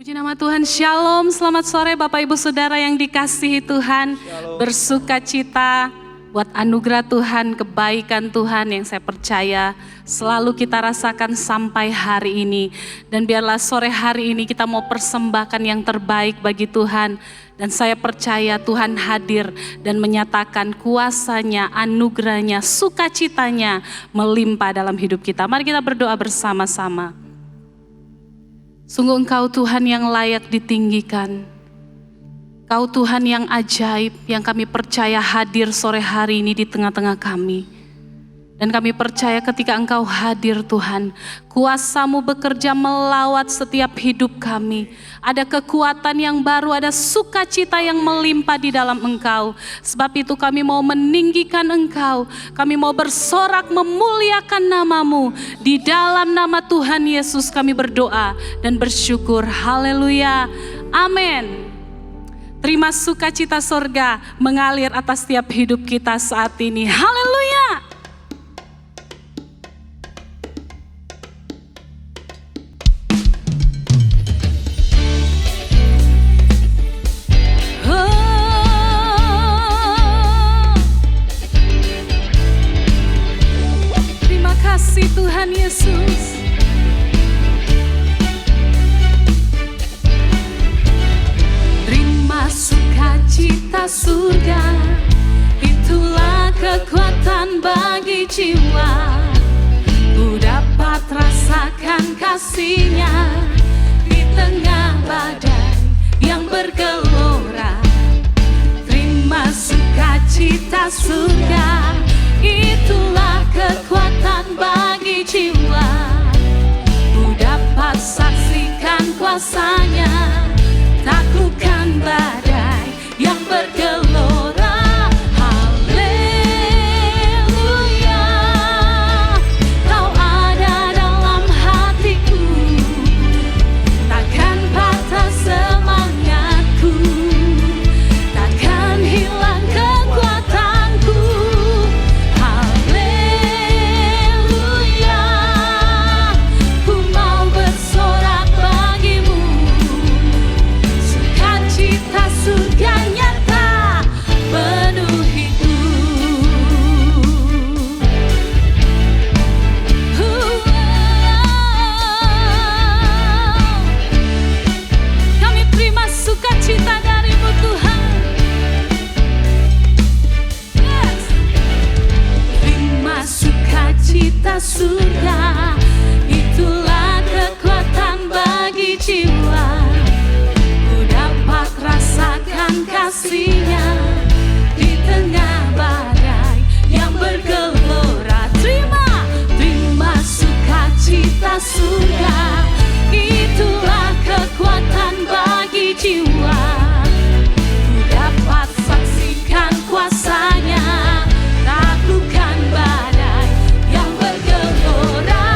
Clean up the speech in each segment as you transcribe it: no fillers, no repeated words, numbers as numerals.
Puji nama Tuhan, Shalom, selamat sore Bapak Ibu Saudara yang dikasihi Tuhan. Bersuka cita buat anugerah Tuhan, kebaikan Tuhan yang saya percaya selalu kita rasakan sampai hari ini. Dan biarlah sore hari ini kita mau persembahkan yang terbaik bagi Tuhan. Dan saya percaya Tuhan hadir dan menyatakan kuasanya, anugerahnya, sukacitanya melimpah dalam hidup kita. Mari kita berdoa bersama-sama. Sungguh Engkau Tuhan yang layak ditinggikan. Kau Tuhan yang ajaib, yang kami percaya hadir sore hari ini di tengah-tengah kami. Dan kami percaya ketika Engkau hadir Tuhan, kuasa-Mu bekerja melawat setiap hidup kami. Ada kekuatan yang baru, ada sukacita yang melimpah di dalam Engkau. Sebab itu kami mau meninggikan Engkau, kami mau bersorak memuliakan nama-Mu. Di dalam nama Tuhan Yesus kami berdoa dan bersyukur. Haleluya, amin. Terima sukacita sorga mengalir atas setiap hidup kita saat ini. Haleluya. Terima kasih Tuhan Yesus. Sukacita surga, itulah kekuatan bagi jiwa. Ku dapat rasakan kasih-Nya di tengah badai yang bergelora. Terima sukacita surga, itulah kekuatan bagi jiwa. Ku dapat saksikan kuasa-Nya, taklukkan badai yang bergelora. Haleluya, Kau ada dalam hatiku, takkan patah semangatku, takkan hilang kekuatanku. Haleluya, ku mau bersorak bagimu. Sukacita surga nyata penuh hidup. Kami terima sukacita dari-Mu Tuhan. Yes. Terima sukacita surga, itulah kekuatan bagi jiwa. Rasakan kasih-Nya di tengah badai yang bergelora. Terima sukacita surga, itulah kekuatan bagi jiwa. Ku dapat saksikan kuasa-Nya, taklukkan badai yang bergelora.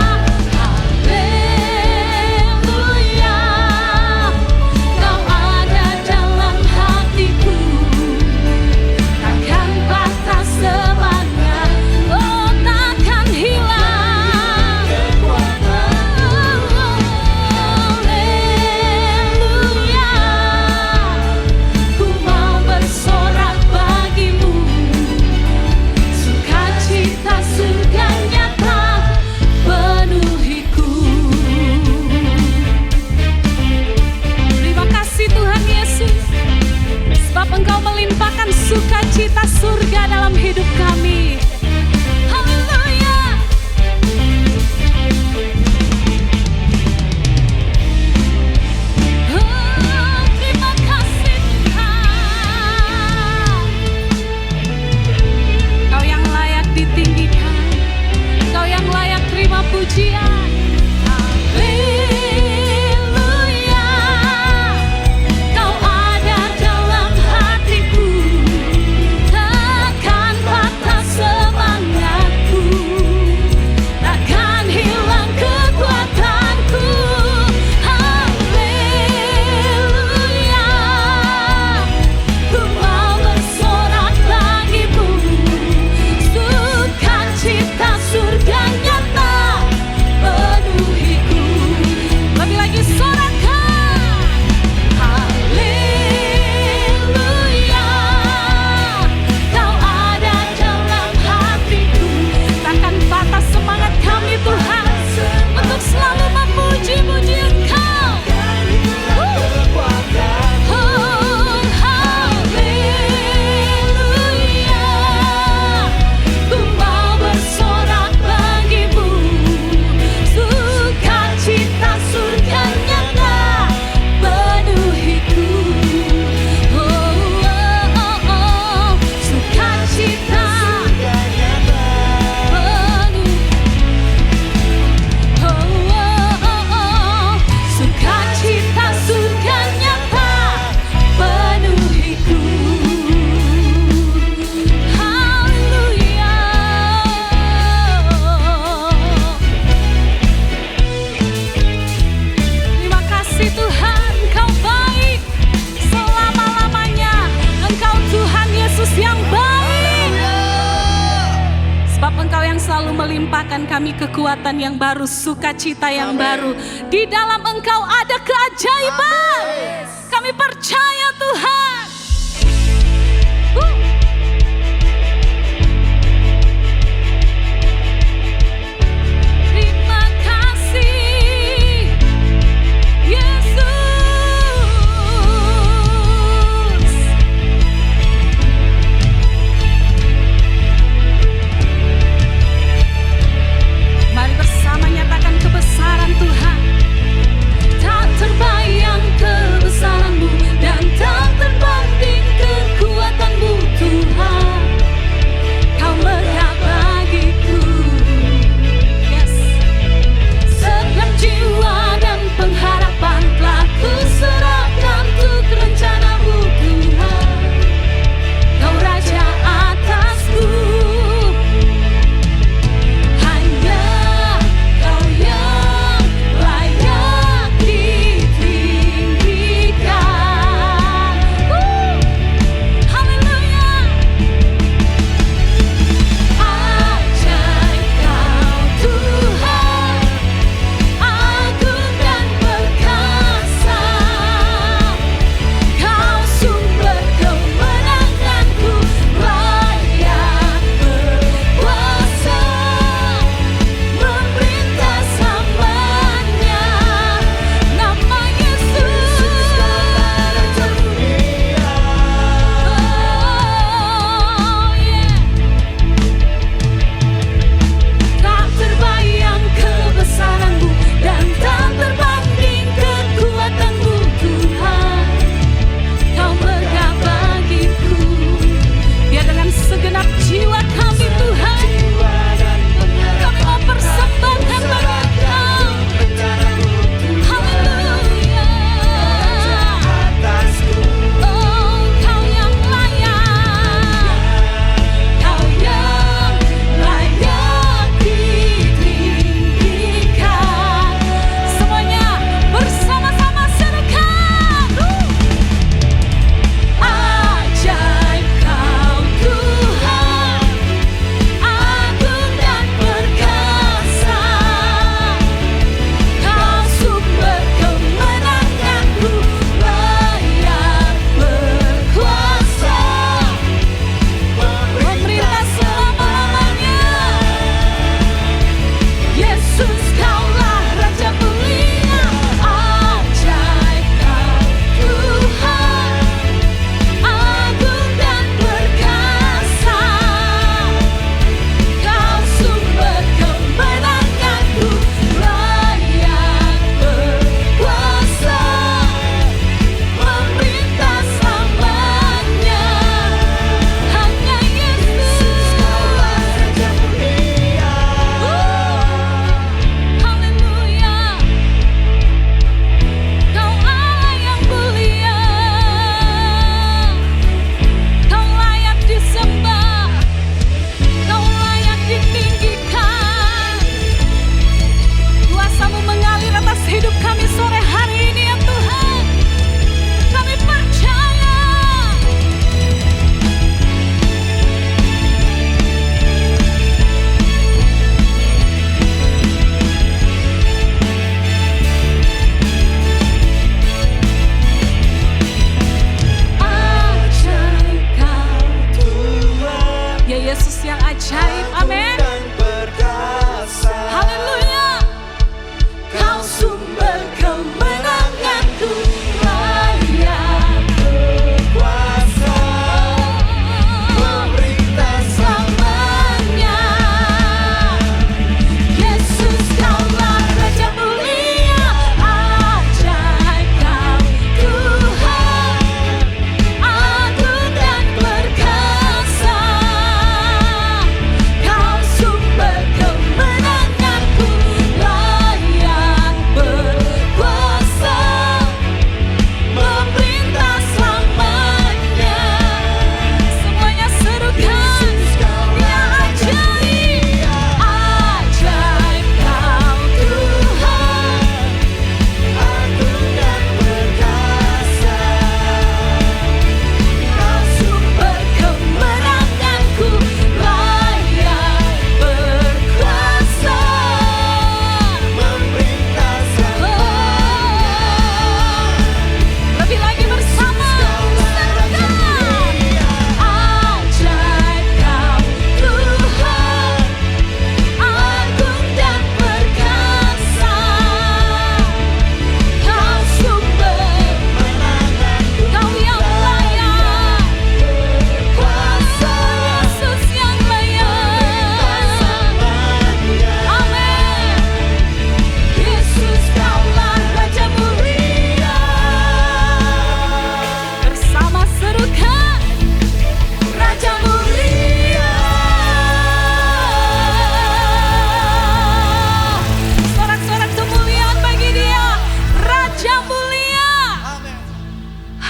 Yesus yang baik. Sebab Engkau yang selalu melimpahkan kami kekuatan yang baru, sukacita yang baru. Di dalam Engkau ada keajaiban. Kami percaya Tuhan. Terima kasih, Yesus. Mari bersama nyatakan kebesaran Tuhan. Tak terbayang kebesaran-Mu dan tak terbayang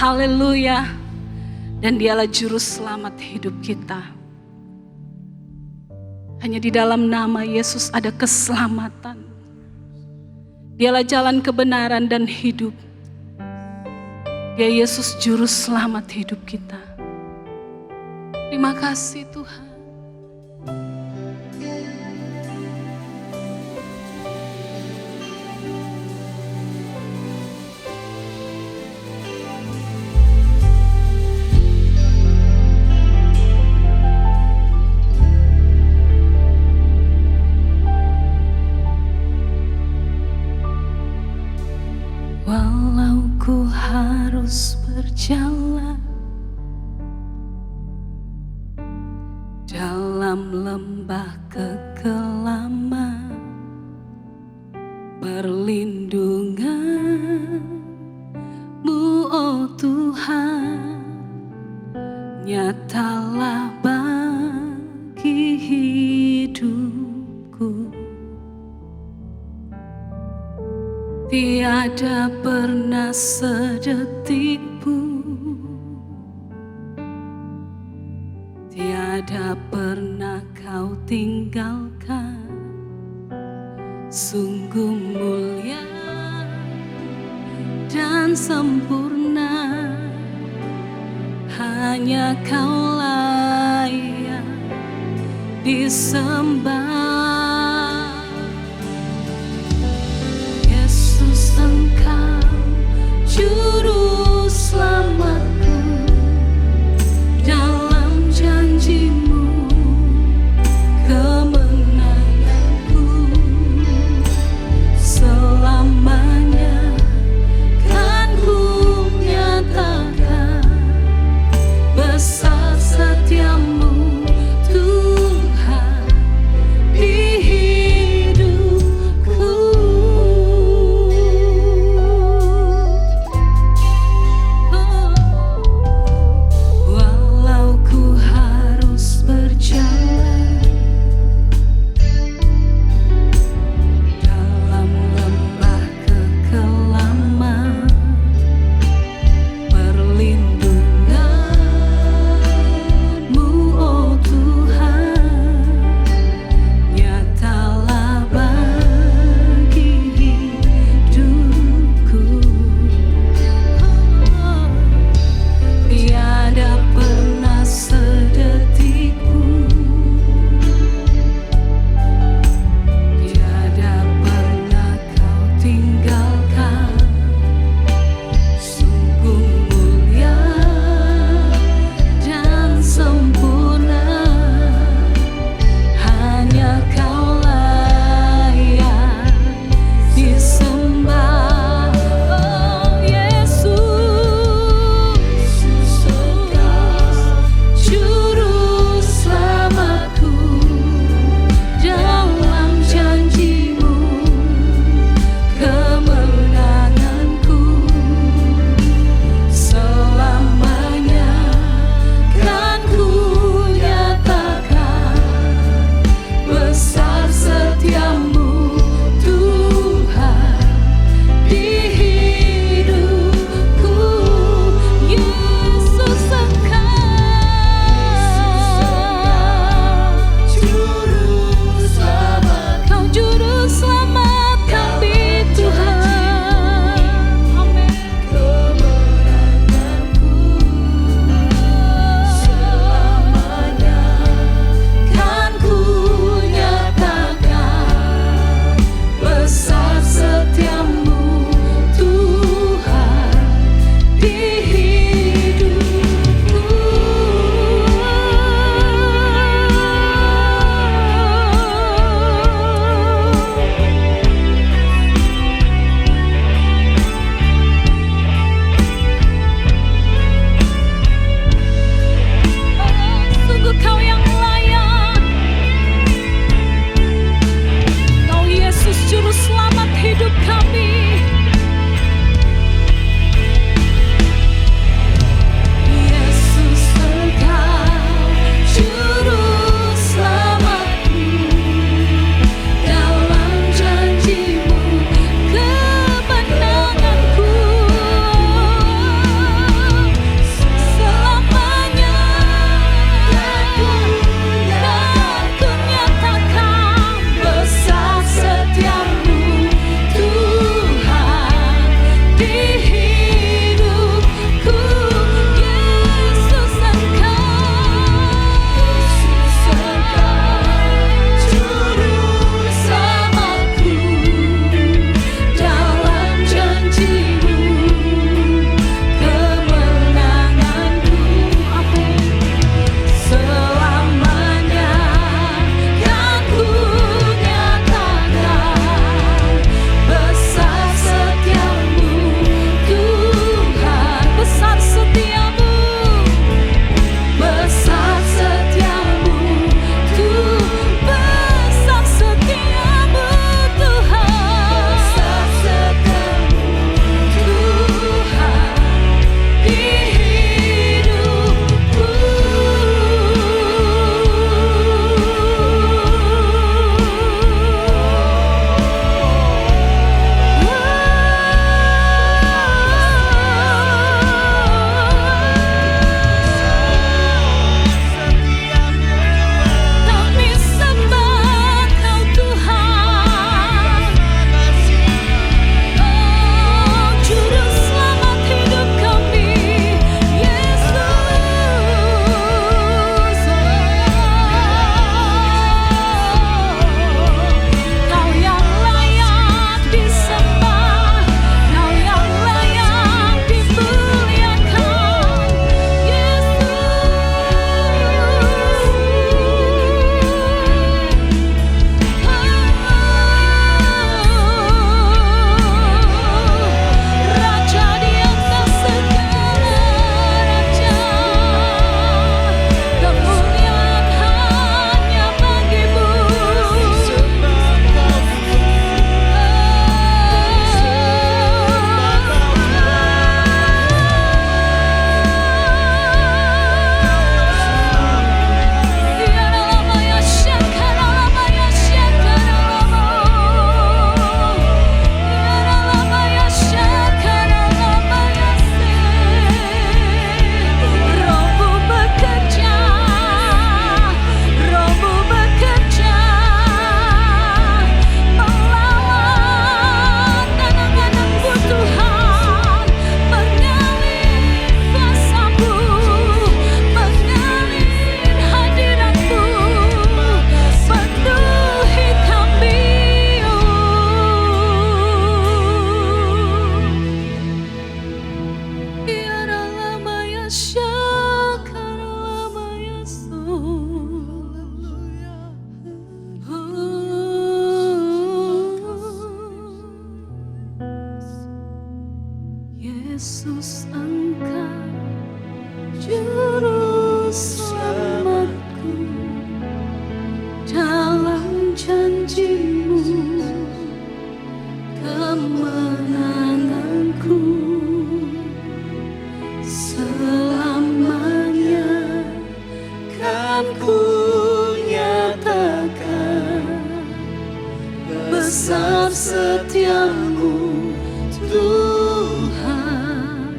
Haleluya. Dan dialah juru selamat hidup kita. Hanya di dalam nama Yesus ada keselamatan. Dialah jalan kebenaran dan hidup. Dia Yesus juru selamat hidup kita. Terima kasih Tuhan. Walau ku harus berjalan dalam lembah kekelaman, perlindungan-Mu, oh Tuhan, nyatalah bagi hidupku. Tiada pernah sedetik pun, tiada pernah Kau tinggalkan. Sungguh mulia dan sempurna, hanya Kau layak disembah. Engkau juru selamatku, dalam janji-Mu kemenanganku. Selamanya kan ku nyatakan besar setia-Mu Tuhan janji-Mu, kemenanganku selamanya kan ku nyatakan. Besar setiamu Tuhan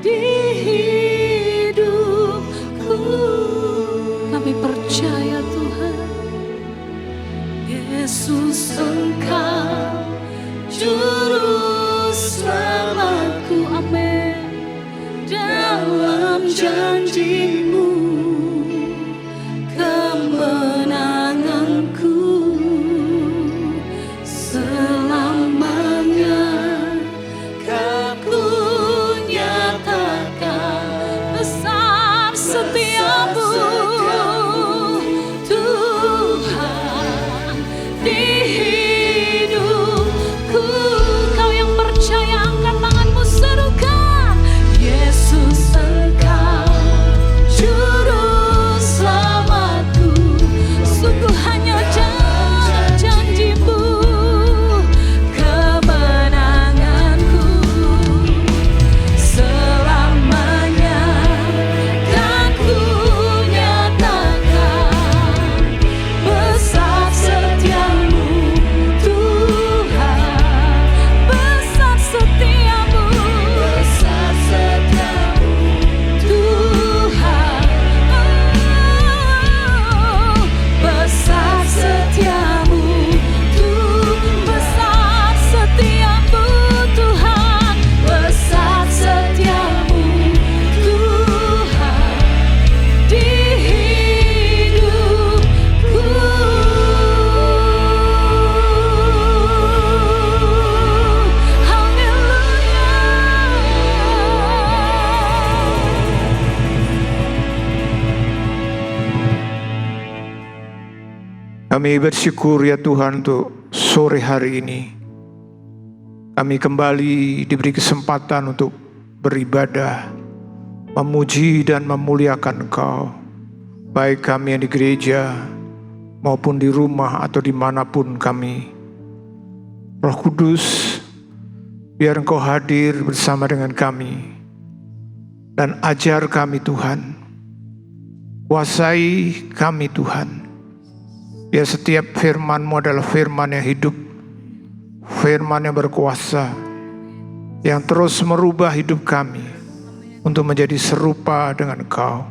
di hidupku. Kami percaya Tuhan, Yesus Engkau Juru Selamatku. Amin. Dalam janji-Mu, kemenanganku selamanya kan ku nyatakan. Besar setiamu Tuhan di hidupku. Kau yang percaya, angkat tanganmu, serukan, Yesus Engkau Juru Selamatku. Sungguh hanya janji-Mu, kemenanganku selamanya kan ku nyatakan. Besar setiamu Tuhan, besar setiamu, besar setiamu Tuhan. Oh, besar setiamu besar setiamu Tuhan, besar setiamu Tuhan di hidupku. Kami bersyukur ya Tuhan untuk sore hari ini. Kami kembali diberi kesempatan untuk beribadah, memuji dan memuliakan Engkau. Baik kami yang di gereja maupun di rumah atau dimanapun kami. Roh Kudus, biar Engkau hadir bersama dengan kami dan ajar kami Tuhan. Kuasai kami Tuhan. Biar setiap firman-Mu adalah firman yang hidup, firman yang berkuasa, yang terus merubah hidup kami untuk menjadi serupa dengan Engkau.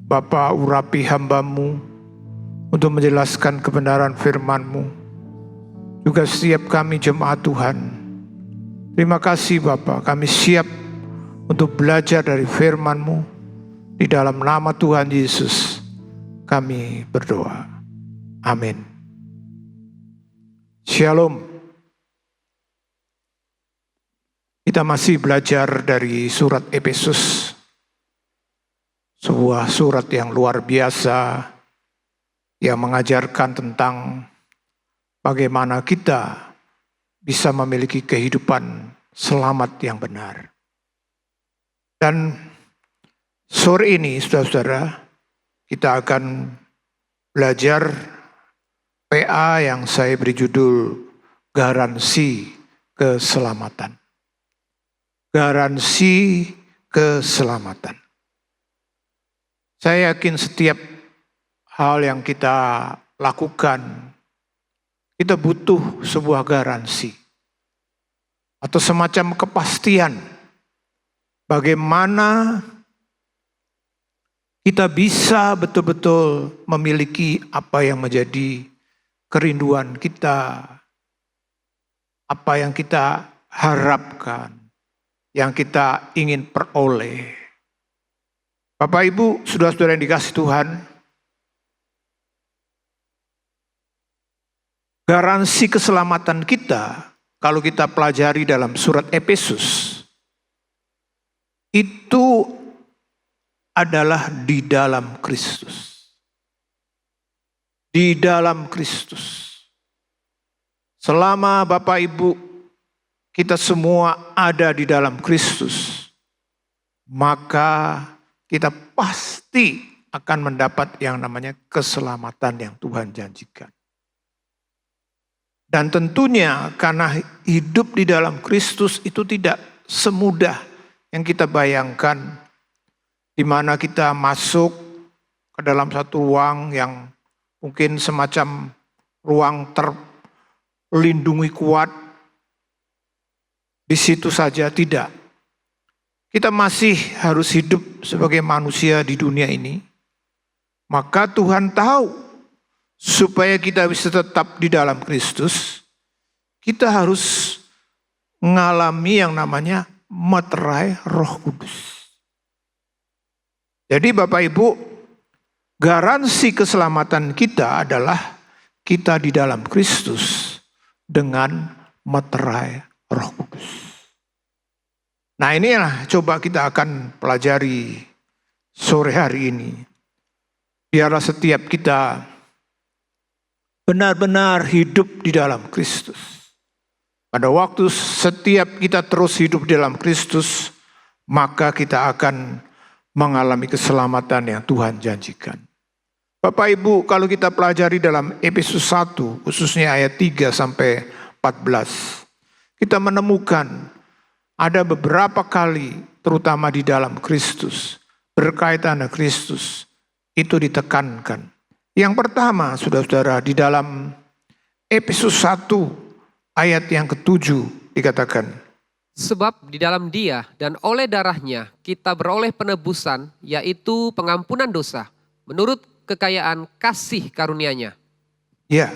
Bapa, urapi hamba-Mu untuk menjelaskan kebenaran firman-Mu. Juga setiap kami jemaat Tuhan. Terima kasih Bapa, kami siap untuk belajar dari firman-Mu. Di dalam nama Tuhan Yesus kami berdoa. Amin. Shalom. Kita masih belajar dari surat Efesus. Sebuah surat yang luar biasa yang mengajarkan tentang bagaimana kita bisa memiliki kehidupan selamat yang benar. Dan sore ini saudara-saudara, kita akan belajar PA yang saya beri judul Garansi Keselamatan. Garansi keselamatan. Saya yakin setiap hal yang kita lakukan, kita butuh sebuah garansi atau semacam kepastian bagaimana kita bisa betul-betul memiliki apa yang menjadi kerinduan kita, apa yang kita harapkan, yang kita ingin peroleh. Bapak Ibu, saudara-saudara yang dikasihi Tuhan, garansi keselamatan kita, kalau kita pelajari dalam surat Efesus, itu adalah di dalam Kristus. Di dalam Kristus. Selama Bapak Ibu kita semua ada di dalam Kristus, maka kita pasti akan mendapat yang namanya keselamatan yang Tuhan janjikan. Dan tentunya karena hidup di dalam Kristus itu tidak semudah yang kita bayangkan, di mana kita masuk ke dalam satu ruang yang mungkin semacam ruang terlindungi kuat. Di situ saja tidak. Kita masih harus hidup sebagai manusia di dunia ini. Maka Tuhan tahu supaya kita bisa tetap di dalam Kristus, kita harus mengalami yang namanya meterai Roh Kudus. Jadi Bapak Ibu, garansi keselamatan kita adalah kita di dalam Kristus dengan meterai Roh Kudus. Nah, inilah coba kita akan pelajari sore hari ini. Biarlah setiap kita benar-benar hidup di dalam Kristus. Pada waktu setiap kita terus hidup di dalam Kristus, maka kita akan mengalami keselamatan yang Tuhan janjikan. Bapak Ibu, kalau kita pelajari dalam Efesus 1, khususnya ayat 3 sampai 14, kita menemukan ada beberapa kali, terutama di dalam Kristus, berkaitan dengan Kristus, itu ditekankan. Yang pertama, saudara-saudara, di dalam Efesus 1, ayat yang ke-7 dikatakan, sebab di dalam Dia dan oleh darahnya kita beroleh penebusan, yaitu pengampunan dosa, menurut kekayaan kasih karunia-Nya. Ya,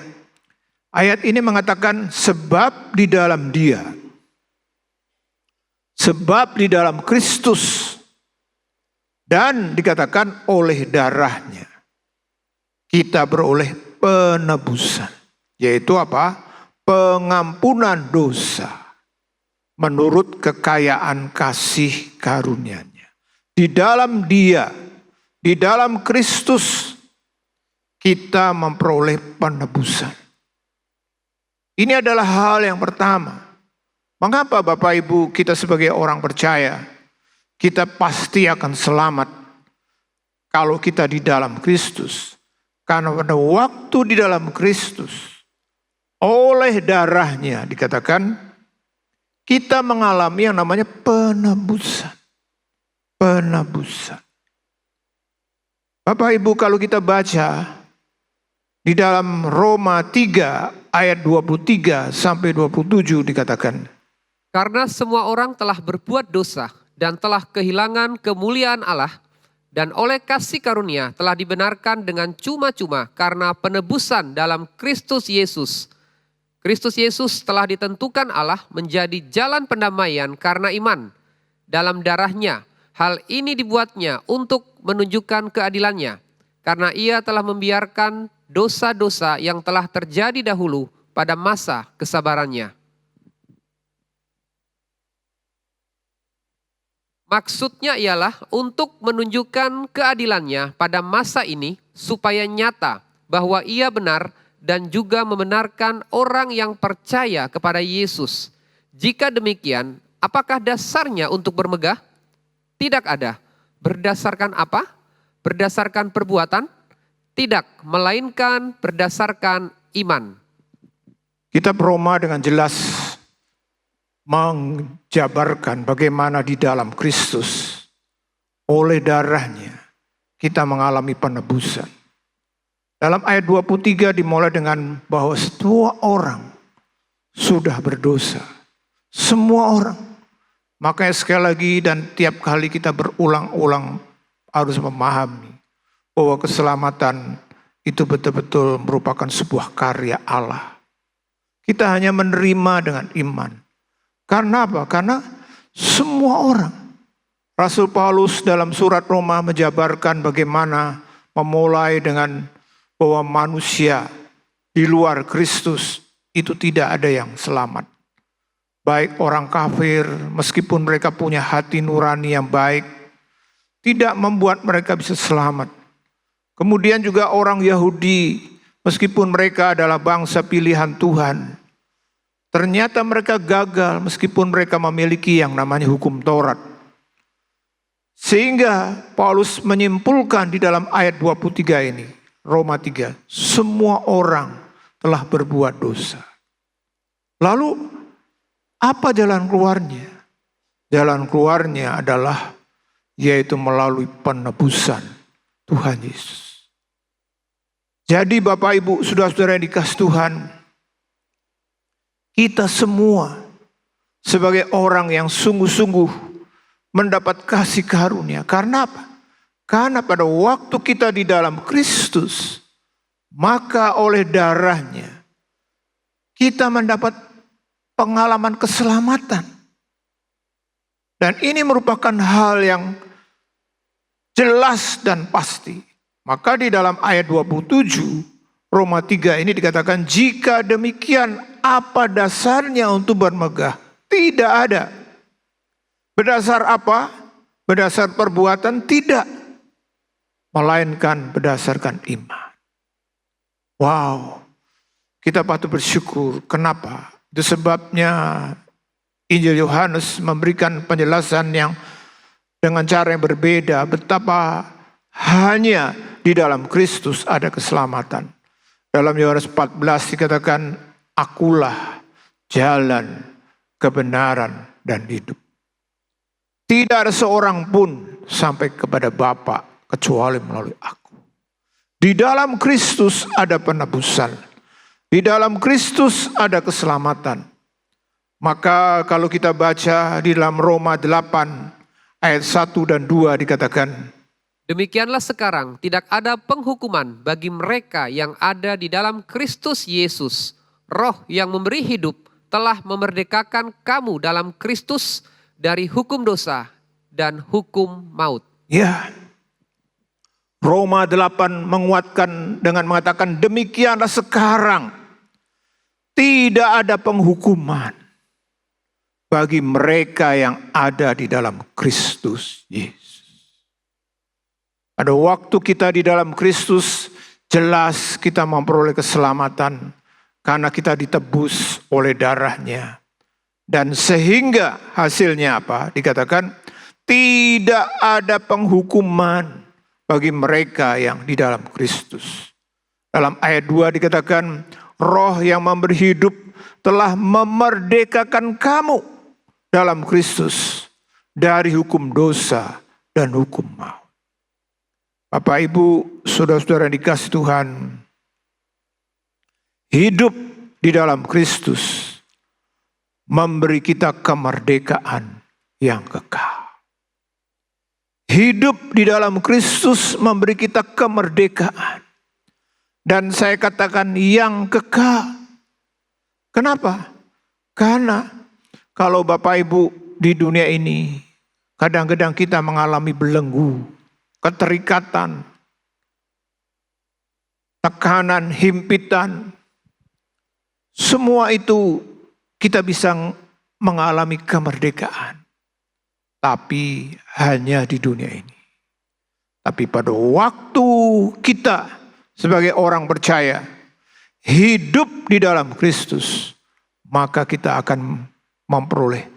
ayat ini mengatakan sebab di dalam Dia. Sebab di dalam Kristus dan dikatakan oleh darahnya kita beroleh penebusan. Yaitu apa? Pengampunan dosa menurut kekayaan kasih karunia-Nya. Di dalam Dia, di dalam Kristus kita memperoleh penebusan. Ini adalah hal yang pertama. Mengapa Bapak Ibu kita sebagai orang percaya, kita pasti akan selamat kalau kita di dalam Kristus. Karena pada waktu di dalam Kristus, oleh darahnya dikatakan, kita mengalami yang namanya penebusan. Penebusan. Bapak Ibu kalau kita baca di dalam Roma 3 ayat 23 sampai 27 dikatakan, karena semua orang telah berbuat dosa dan telah kehilangan kemuliaan Allah, dan oleh kasih karunia telah dibenarkan dengan cuma-cuma karena penebusan dalam Kristus Yesus. Kristus Yesus telah ditentukan Allah menjadi jalan pendamaian karena iman. Dalam darahnya, hal ini dibuatnya untuk menunjukkan keadilannya, karena Ia telah membiarkan dosa-dosa yang telah terjadi dahulu pada masa kesabarannya. Maksudnya ialah untuk menunjukkan keadilannya pada masa ini supaya nyata bahwa Ia benar dan juga membenarkan orang yang percaya kepada Yesus. Jika demikian, apakah dasarnya untuk bermegah? Tidak ada. Berdasarkan apa? Berdasarkan perbuatan? Tidak, melainkan berdasarkan iman. Kitab Roma dengan jelas menjabarkan bagaimana di dalam Kristus oleh darahnya kita mengalami penebusan. Dalam ayat 23 dimulai dengan bahwa semua orang sudah berdosa. Semua orang. Makanya sekali lagi dan tiap kali kita berulang-ulang harus memahami bahwa keselamatan itu betul-betul merupakan sebuah karya Allah. Kita hanya menerima dengan iman. Karena apa? Karena semua orang. Rasul Paulus dalam surat Roma menjabarkan bagaimana memulai dengan bahwa manusia di luar Kristus itu tidak ada yang selamat. Baik orang kafir, meskipun mereka punya hati nurani yang baik, tidak membuat mereka bisa selamat. Kemudian juga orang Yahudi, meskipun mereka adalah bangsa pilihan Tuhan, ternyata mereka gagal meskipun mereka memiliki yang namanya hukum Taurat. Sehingga Paulus menyimpulkan di dalam ayat 23 ini, Roma 3, semua orang telah berbuat dosa. Lalu apa jalan keluarnya? Jalan keluarnya adalah yaitu melalui penebusan Tuhan Yesus. Jadi Bapak Ibu, saudara-saudara yang dikasih Tuhan, kita semua sebagai orang yang sungguh-sungguh mendapat kasih karunia. Karena apa? Karena pada waktu kita di dalam Kristus, maka oleh darahnya kita mendapat pengalaman keselamatan. Dan ini merupakan hal yang jelas dan pasti. Maka di dalam ayat 27 Roma 3 ini dikatakan, jika demikian apa dasarnya untuk bermegah? Tidak ada. Berdasar apa? Berdasar perbuatan? Tidak. Melainkan berdasarkan iman. Wow. Kita patut bersyukur. Kenapa? Itu sebabnya Injil Yohanes memberikan penjelasan yang dengan cara yang berbeda. Betapa hanya di dalam Kristus ada keselamatan. Dalam Yohanes 14 dikatakan, akulah jalan, kebenaran, dan hidup. Tidak ada seorang pun sampai kepada Bapa kecuali melalui aku. Di dalam Kristus ada penebusan. Di dalam Kristus ada keselamatan. Maka kalau kita baca di dalam Roma 8 ayat 1 dan 2 dikatakan, Demikianlah sekarang tidak ada penghukuman bagi mereka yang ada di dalam Kristus Yesus. Roh yang memberi hidup telah memerdekakan kamu dalam Kristus dari hukum dosa dan hukum maut. ya, Roma 8 menguatkan dengan mengatakan, demikianlah sekarang tidak ada penghukuman bagi mereka yang ada di dalam Kristus Yesus. Pada waktu kita di dalam Kristus, jelas kita memperoleh keselamatan karena kita ditebus oleh darahnya. Dan sehingga hasilnya apa? Dikatakan tidak ada penghukuman bagi mereka yang di dalam Kristus. Dalam ayat 2 dikatakan, roh yang memberi hidup telah memerdekakan kamu dalam Kristus dari hukum dosa dan hukum maut. Bapak Ibu, saudara-saudara yang dikasih Tuhan, hidup di dalam Kristus memberi kita kemerdekaan yang kekal. Hidup di dalam Kristus memberi kita kemerdekaan. Dan saya katakan yang kekal. Kenapa? Karena kalau Bapak Ibu di dunia ini, kadang-kadang kita mengalami belenggu, keterikatan, tekanan, himpitan. Semua itu kita bisa mengalami kemerdekaan. Tapi hanya di dunia ini. Tapi pada waktu kita sebagai orang percaya hidup di dalam Kristus, maka kita akan memperoleh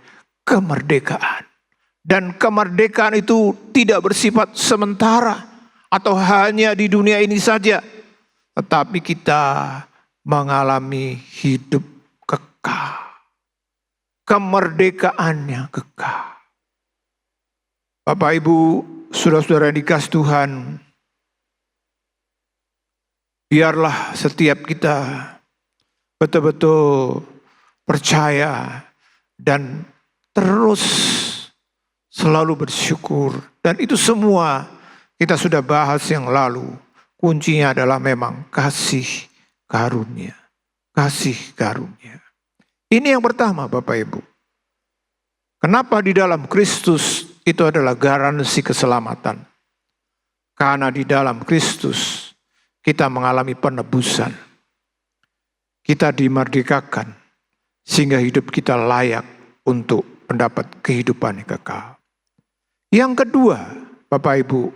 kemerdekaan. Dan kemerdekaan itu tidak bersifat sementara atau hanya di dunia ini saja. Tetapi kita mengalami hidup kekal. Kemerdekaannya kekal. Bapak Ibu, saudara-saudara yang dikasih Tuhan, biarlah setiap kita betul-betul percaya dan terus selalu bersyukur. Dan itu semua kita sudah bahas yang lalu. Kuncinya adalah memang kasih karunia. Kasih karunia. Ini yang pertama Bapak Ibu. Kenapa di dalam Kristus itu adalah garansi keselamatan? Karena di dalam Kristus kita mengalami penebusan. Kita dimerdekakan sehingga hidup kita layak untuk mendapat kehidupan yang kekal. Yang kedua, Bapak Ibu,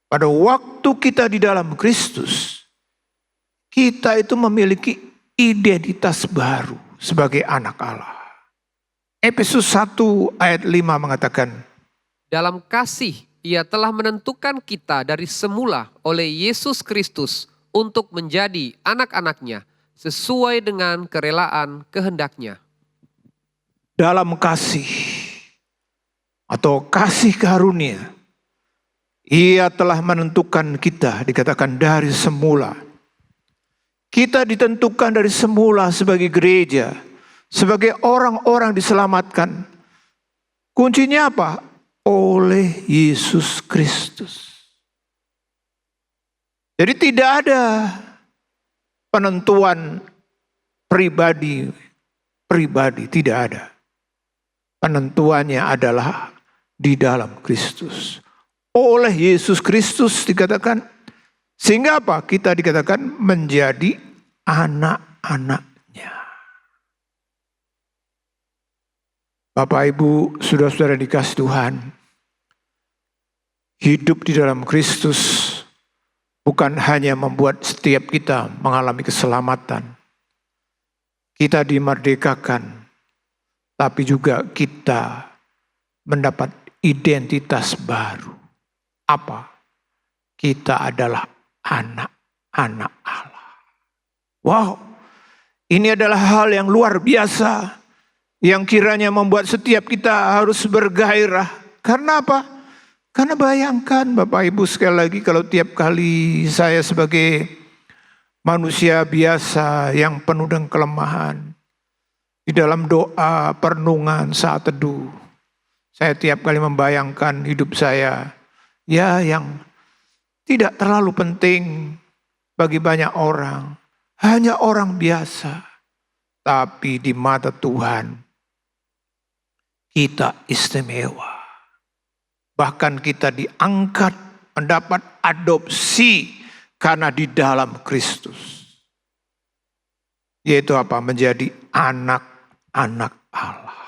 pada waktu kita di dalam Kristus, kita itu memiliki identitas baru sebagai anak Allah. Efesus 1 ayat 5 mengatakan, Dalam kasih ia telah menentukan kita dari semula oleh Yesus Kristus untuk menjadi anak-anaknya sesuai dengan kerelaan kehendak-Nya. Dalam kasih atau kasih karunia, Ia telah menentukan kita, dikatakan dari semula. Kita ditentukan dari semula sebagai gereja, sebagai orang-orang diselamatkan. Kuncinya apa? Oleh Yesus Kristus. Jadi tidak ada penentuan pribadi, tidak ada. Penentuannya adalah di dalam Kristus. Oleh Yesus Kristus dikatakan, sehingga apa? Kita dikatakan menjadi anak-anaknya. Bapak Ibu, saudara-saudara yang dikasihi Tuhan, hidup di dalam Kristus bukan hanya membuat setiap kita mengalami keselamatan. Kita dimerdekakan, tapi juga kita mendapat identitas baru. Apa? Kita adalah anak-anak Allah. Wow, ini adalah hal yang luar biasa, yang kiranya membuat setiap kita harus bergairah. Karena apa? Karena bayangkan Bapak Ibu, sekali lagi, kalau tiap kali saya sebagai manusia biasa yang penuh dengan kelemahan, di dalam doa, perenungan, saat teduh, saya tiap kali membayangkan hidup saya, ya yang tidak terlalu penting bagi banyak orang, hanya orang biasa. Tapi di mata Tuhan, kita istimewa. Bahkan kita diangkat mendapat adopsi karena di dalam Kristus. Yaitu apa? Menjadi anak-anak Allah.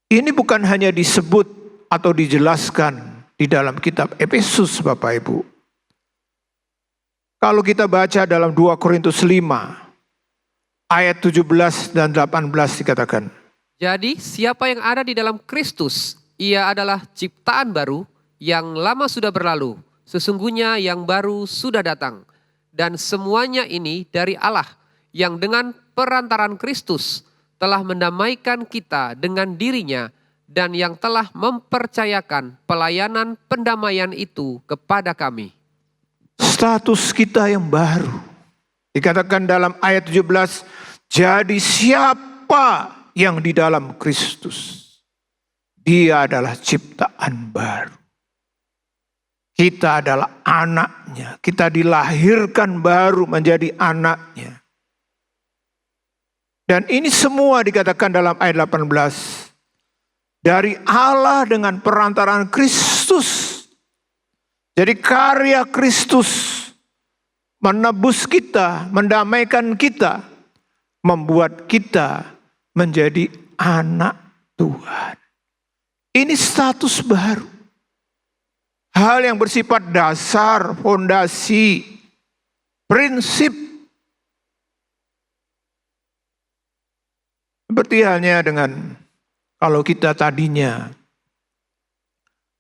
Ini bukan hanya disebut atau dijelaskan di dalam kitab Efesus, Bapak Ibu. Kalau kita baca dalam 2 Korintus 5 ayat 17 dan 18 dikatakan, Jadi siapa yang ada di dalam Kristus, ia adalah ciptaan baru, yang lama sudah berlalu, sesungguhnya yang baru sudah datang. Dan semuanya ini dari Allah, yang dengan perantaran Kristus telah mendamaikan kita dengan dirinya, dan yang telah mempercayakan pelayanan pendamaian itu kepada kami. Status kita yang baru. Dikatakan dalam ayat 17, jadi siapa yang di dalam Kristus? Dia adalah ciptaan baru. Kita adalah anaknya. Kita dilahirkan baru menjadi anaknya. Dan ini semua dikatakan dalam ayat 18. Dari Allah dengan perantaraan Kristus. Jadi karya Kristus menebus kita, mendamaikan kita, membuat kita menjadi anak Tuhan. Ini status baru. Hal yang bersifat dasar, fondasi, prinsip. Seperti halnya dengan kalau kita tadinya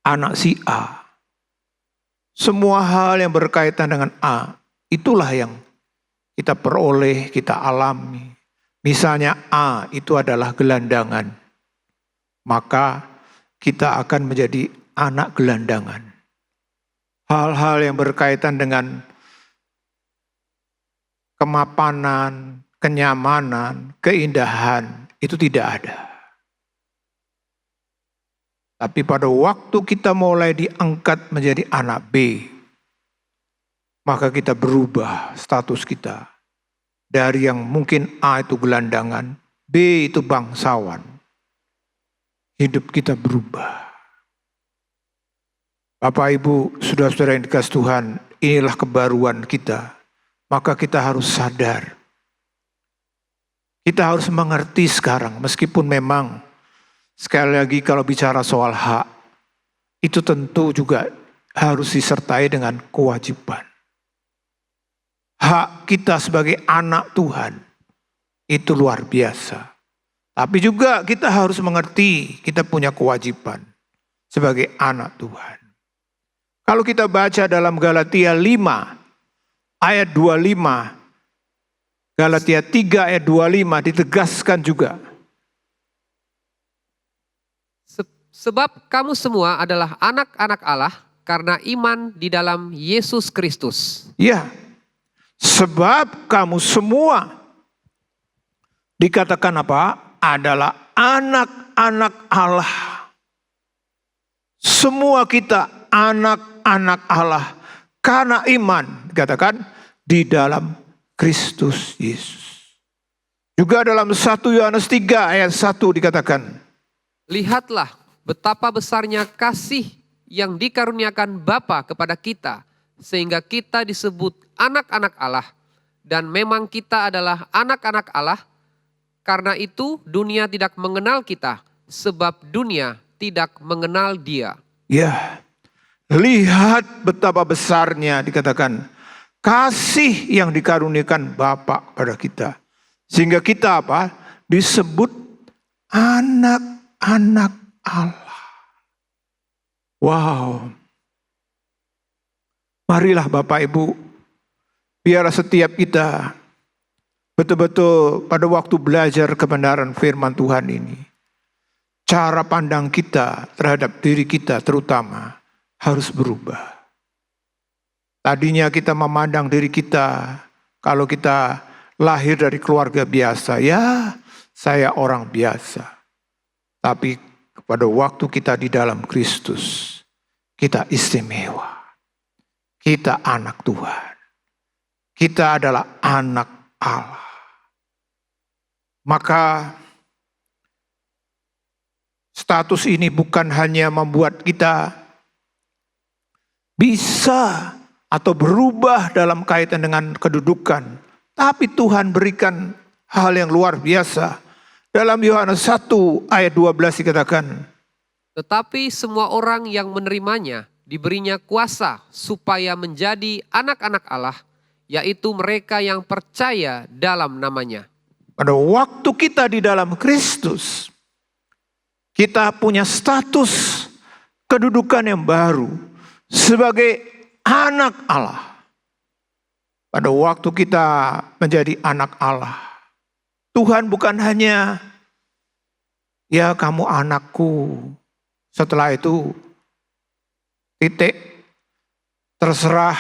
anak si A. Semua hal yang berkaitan dengan A, itulah yang kita peroleh, kita alami. Misalnya A itu adalah gelandangan. Maka kita akan menjadi anak gelandangan. Hal-hal yang berkaitan dengan kemapanan, kenyamanan, keindahan, itu tidak ada. Tapi pada waktu kita mulai diangkat menjadi anak B, maka kita berubah status kita. Dari yang mungkin A itu gelandangan, B itu bangsawan. Hidup kita berubah. Bapak Ibu, saudara-saudara yang dikasihi Tuhan, inilah kebaruan kita. Maka kita harus sadar. Kita harus mengerti sekarang, meskipun memang sekali lagi kalau bicara soal hak, itu tentu juga harus disertai dengan kewajiban. Hak kita sebagai anak Tuhan itu luar biasa. Tapi juga kita harus mengerti kita punya kewajiban sebagai anak Tuhan. Kalau kita baca dalam Galatia 5 ayat 25 Galatia 3 ayat 25 ditegaskan juga. Sebab kamu semua adalah anak-anak Allah karena iman di dalam Yesus Kristus. Ya, sebab kamu semua dikatakan apa? Adalah anak-anak Allah. Semua kita anak-anak Allah karena iman, dikatakan di dalam Kristus Yesus. Juga dalam 1 Yohanes 3 ayat 1 dikatakan, Lihatlah betapa besarnya kasih yang dikaruniakan Bapa kepada kita, sehingga kita disebut anak-anak Allah. Dan memang kita adalah anak-anak Allah, karena itu dunia tidak mengenal kita, sebab dunia tidak mengenal Dia. ya, lihat betapa besarnya dikatakan kasih yang dikaruniakan Bapa pada kita. Sehingga kita apa? Disebut anak-anak Allah. Wow. Marilah Bapak Ibu, biarlah setiap kita betul-betul pada waktu belajar kebenaran firman Tuhan ini, cara pandang kita terhadap diri kita terutama harus berubah. Tadinya kita memandang diri kita, kalau kita lahir dari keluarga biasa, ya saya orang biasa. Tapi pada waktu kita di dalam Kristus, kita istimewa. Kita anak Tuhan. Kita adalah anak Allah. Maka status ini bukan hanya membuat kita bisa atau berubah dalam kaitan dengan kedudukan, tapi Tuhan berikan hal yang luar biasa. Dalam Yohanes 1 ayat 12 dikatakan, Tetapi semua orang yang menerimanya diberinya kuasa supaya menjadi anak-anak Allah, yaitu mereka yang percaya dalam namanya. pada waktu kita di dalam Kristus, kita punya status kedudukan yang baru sebagai anak Allah. Pada waktu kita menjadi anak Allah, Tuhan bukan hanya, ya kamu anakku, setelah itu titik, terserah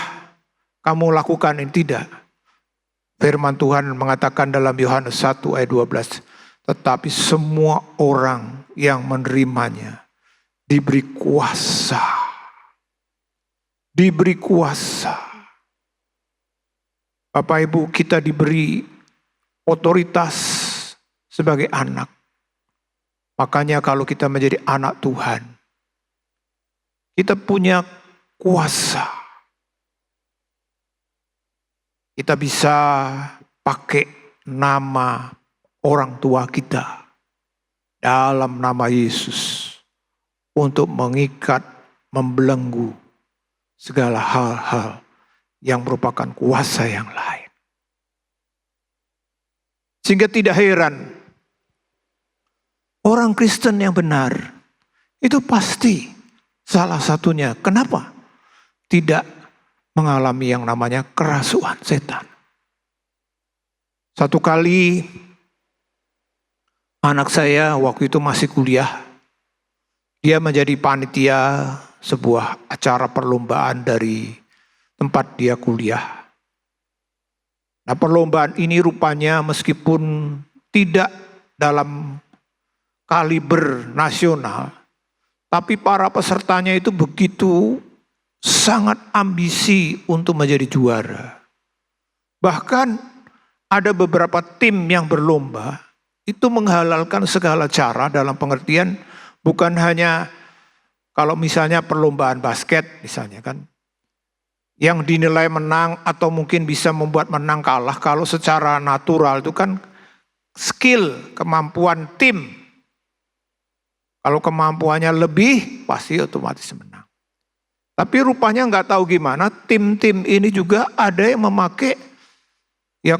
kamu lakukan ini, tidak. Firman Tuhan mengatakan dalam Yohanes 1 ayat 12, tetapi semua orang yang menerimanya diberi kuasa. Diberi kuasa. Bapak Ibu, kita diberi otoritas sebagai anak. Makanya kalau kita menjadi anak Tuhan, kita punya kuasa. Kita bisa pakai nama orang tua kita dalam nama Yesus untuk mengikat, membelenggu segala hal-hal yang merupakan kuasa yang lain. Sehingga tidak heran orang Kristen yang benar itu pasti salah satunya. Kenapa? Tidak mengalami yang namanya kerasukan setan. Satu kali anak saya waktu itu masih kuliah, dia menjadi panitia sebuah acara perlombaan dari tempat dia kuliah. Nah, perlombaan ini rupanya meskipun tidak dalam kaliber nasional, tapi para pesertanya itu begitu sangat ambisi untuk menjadi juara. Bahkan ada beberapa tim yang berlomba itu menghalalkan segala cara, dalam pengertian bukan hanya kalau misalnya perlombaan basket misalnya kan, yang dinilai menang atau mungkin bisa membuat menang kalah, kalau secara natural itu kan skill, kemampuan tim. Kalau kemampuannya lebih pasti otomatis menang. Tapi rupanya nggak tahu gimana tim-tim ini juga ada yang memakai ya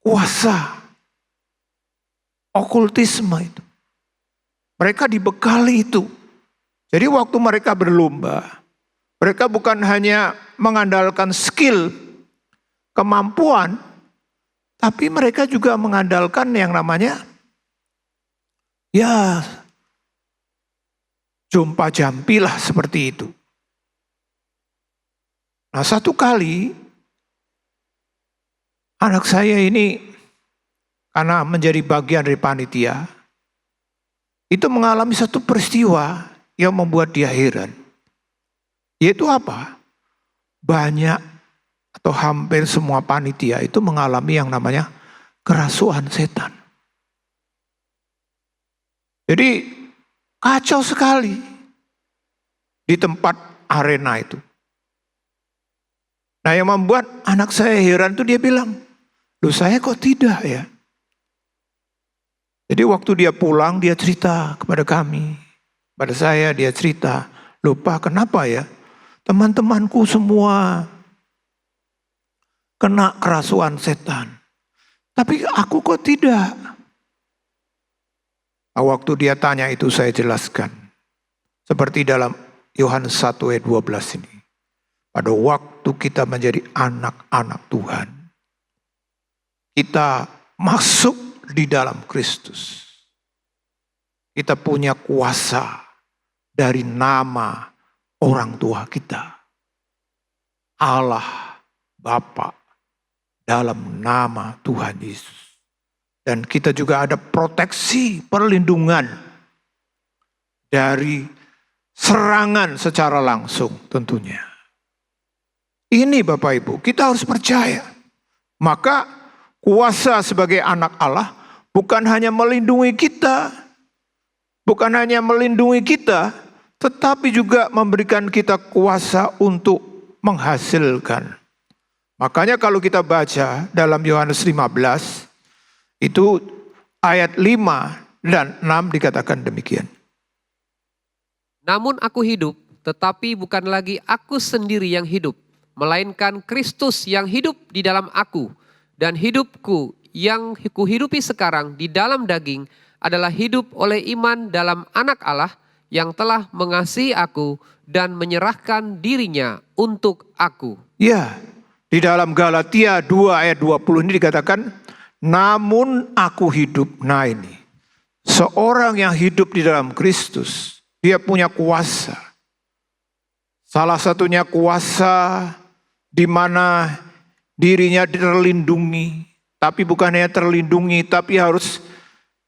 kuasa okultisme itu. Mereka dibekali itu. Jadi waktu mereka berlomba, mereka bukan hanya mengandalkan skill, kemampuan, Tapi mereka juga mengandalkan yang namanya ya jumpa jampi lah seperti itu. Nah, satu kali anak saya ini karena menjadi bagian dari panitia, itu mengalami satu peristiwa yang membuat dia heran. Yaitu apa? Banyak atau hampir semua panitia itu mengalami yang namanya kerasuan setan. Jadi kacau sekali di tempat arena itu. Nah, yang membuat anak saya heran itu dia bilang, "Loh, saya kok tidak ya?" Jadi waktu dia pulang dia cerita kepada kami, pada saya dia cerita, "Lupa kenapa ya? Teman-temanku semua kena kerasuan setan. Tapi aku kok tidak?" Nah, waktu dia tanya itu saya jelaskan. Seperti dalam Yohanes 1 ayat 12 ini. Pada waktu kita menjadi anak-anak Tuhan, kita masuk di dalam Kristus. Kita punya kuasa dari nama orang tua kita. Allah Bapa dalam nama Tuhan Yesus. Dan kita juga ada proteksi, perlindungan dari serangan secara langsung tentunya. Ini Bapak Ibu, kita harus percaya. Maka kuasa sebagai anak Allah bukan hanya melindungi kita, tetapi juga memberikan kita kuasa untuk menghasilkan. Makanya kalau kita baca dalam Yohanes 15, itu ayat 5 dan 6 dikatakan demikian. Namun aku hidup, tetapi bukan lagi aku sendiri yang hidup, melainkan Kristus yang hidup di dalam aku. Dan hidupku yang kuhidupi sekarang di dalam daging adalah hidup oleh iman dalam Anak Allah yang telah mengasihi aku dan menyerahkan dirinya untuk aku. Ya, di dalam Galatia 2 ayat 20 ini dikatakan, namun aku hidup. Nah ini, seorang yang hidup di dalam Kristus, dia punya kuasa. Salah satunya kuasa di mana dirinya terlindungi. Tapi bukan hanya terlindungi, tapi harus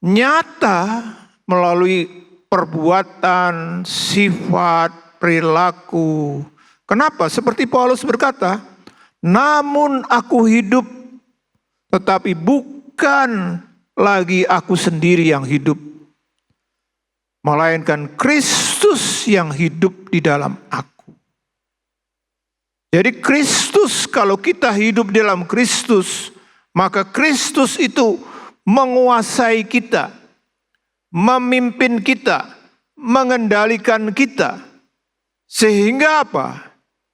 nyata melalui perbuatan, sifat, perilaku. Kenapa? Seperti Paulus berkata, namun aku hidup, tetapi bukan lagi aku sendiri yang hidup, melainkan Kristus yang hidup di dalam aku. Jadi Kristus, kalau kita hidup di dalam Kristus, maka Kristus itu menguasai kita, memimpin kita, mengendalikan kita. Sehingga apa?